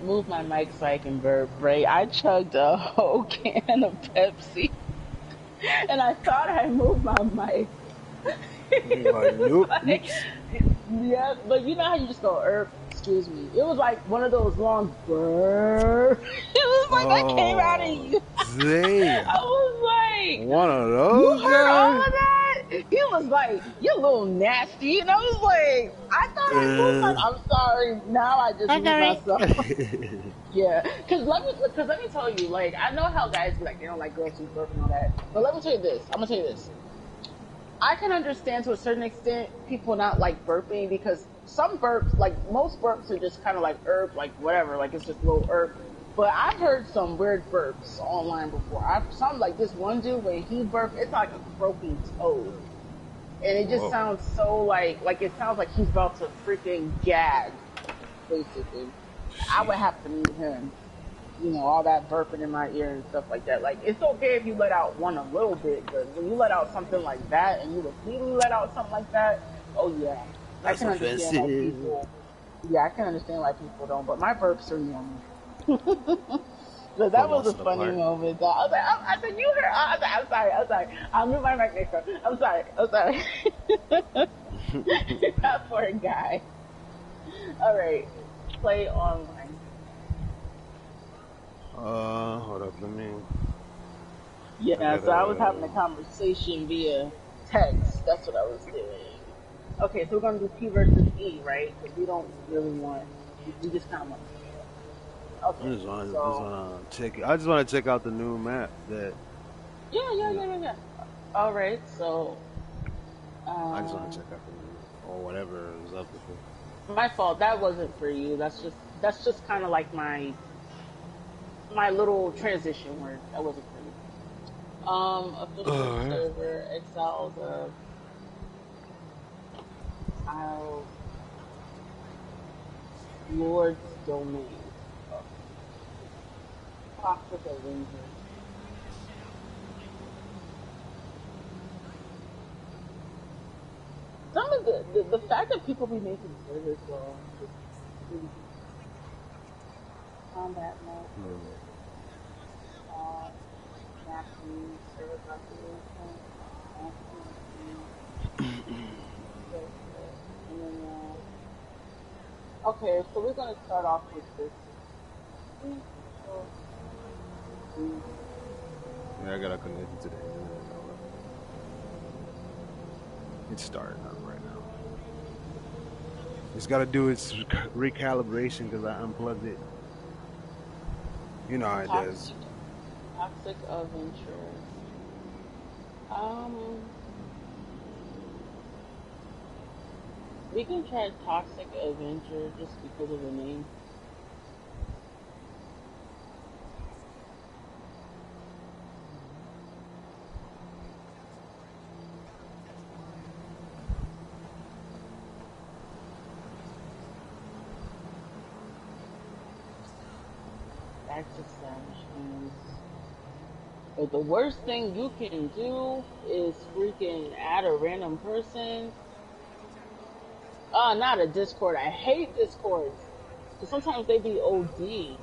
move my mic so I can burp, right? I chugged a whole can of Pepsi and I thought I moved my mic. You're It like, was nope, like, oops. yeah, but you know how you just go, excuse me. It was like one of those long burp. It was like that came out of Oh, you. damn. I was like, One of you those heard all guys? of that? He was like, you little nasty. And I was like, I thought I moved my, I'm sorry. Now I just I'm mute sorry. myself. Yeah. Cause let me tell you, like, I know how guys be like, they don't like girls who burp and all that. But let me tell you this. I'm gonna tell you this. I can understand to a certain extent people not like burping because some burps, like most burps are just kind of like like whatever, like it's just a little But I've heard some weird burps online before. Some like this one dude when he burped, it's like a croaking toad, and it just Whoa. sounds so like it sounds like he's about to freaking gag, basically. I would have to meet him. You know, all that burping in my ear and stuff like that. Like, it's okay if you let out one a little bit, but when you let out something like that and you repeatedly let out something like that, oh yeah. I That's can understand why offensive. people, yeah, I can understand why people don't, but my burps are normal. So For that was a once in a funny part. moment. So I was like, I said, you heard, I'm sorry. I'll move my mic next time. I'm sorry. That poor guy. All right. Play online. Hold up, let me. Yeah, so I was having a conversation via text. That's what I was doing. Okay, so we're gonna do P versus E, right? Because we don't really want. We just kind of want. I Okay, just want so to check. I just want to check out the new map that. yeah. All right, so I just want um, to check out the new or whatever is up with it. my fault. That wasn't for you. That's just kind of like my little transition word. That wasn't for you. Official Alright. server exiles of Isles Lord's domain. Toxic Avenger. Some of the fact that people be making servers well, just really combat mode, mapping, server population, and then okay, so we're gonna start off with this. Yeah, I gotta connect it to the internet. It's starting up right now. It's gotta do its recalibration because I unplugged it. You know how it does. Toxic Avenger. We can try Toxic Avenger just because of the name. Access options. But the worst thing you can do is freaking add a random person. Oh, not a Discord. I hate Discords. Because sometimes they be OD.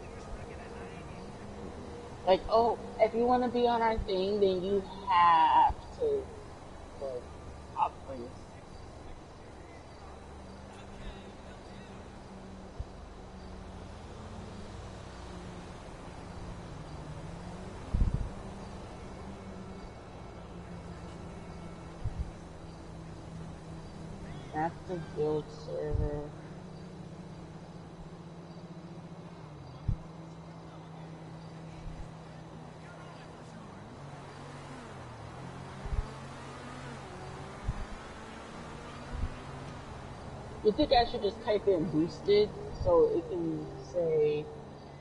Like, oh, if you want to be on our thing, then you have to, like, hop free. Active build server. You think I should just type in boosted so it can say,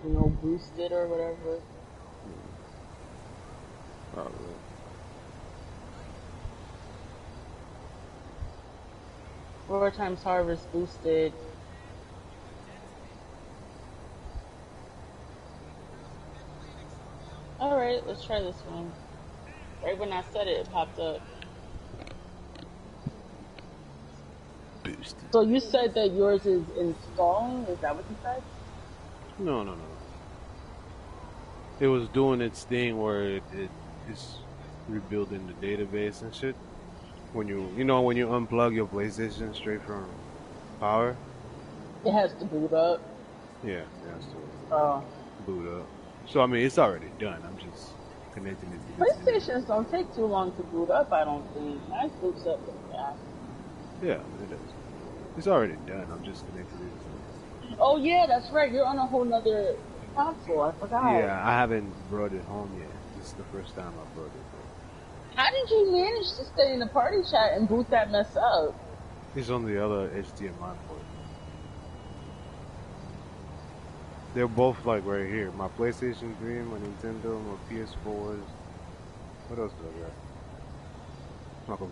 you know, boosted or whatever? Probably. Four times harvest boosted. Alright, let's try this one. Right when I said it, it popped up. Boosted. So you said that yours is installing? Is that what you said? No. It was doing its thing where it's rebuilding the database and shit. When you unplug your PlayStation straight from power. It has to boot up. Yeah, it has to Oh. boot up. So I mean, it's already done. I'm just connecting it to this. PlayStations don't take too long to boot up, I don't think. Mine boots up pretty fast. Yeah, it is. It's already done. I'm just connecting it. Oh yeah, that's right. You're on a whole nother console. I forgot. Yeah, I haven't brought it home yet. This is the first time I brought it home. How did you manage to stay in the party chat and boot that mess up? It's on the other HDMI port. They're both like right here. My PlayStation 3, my Nintendo, my PS4s. What else do I got? My computer.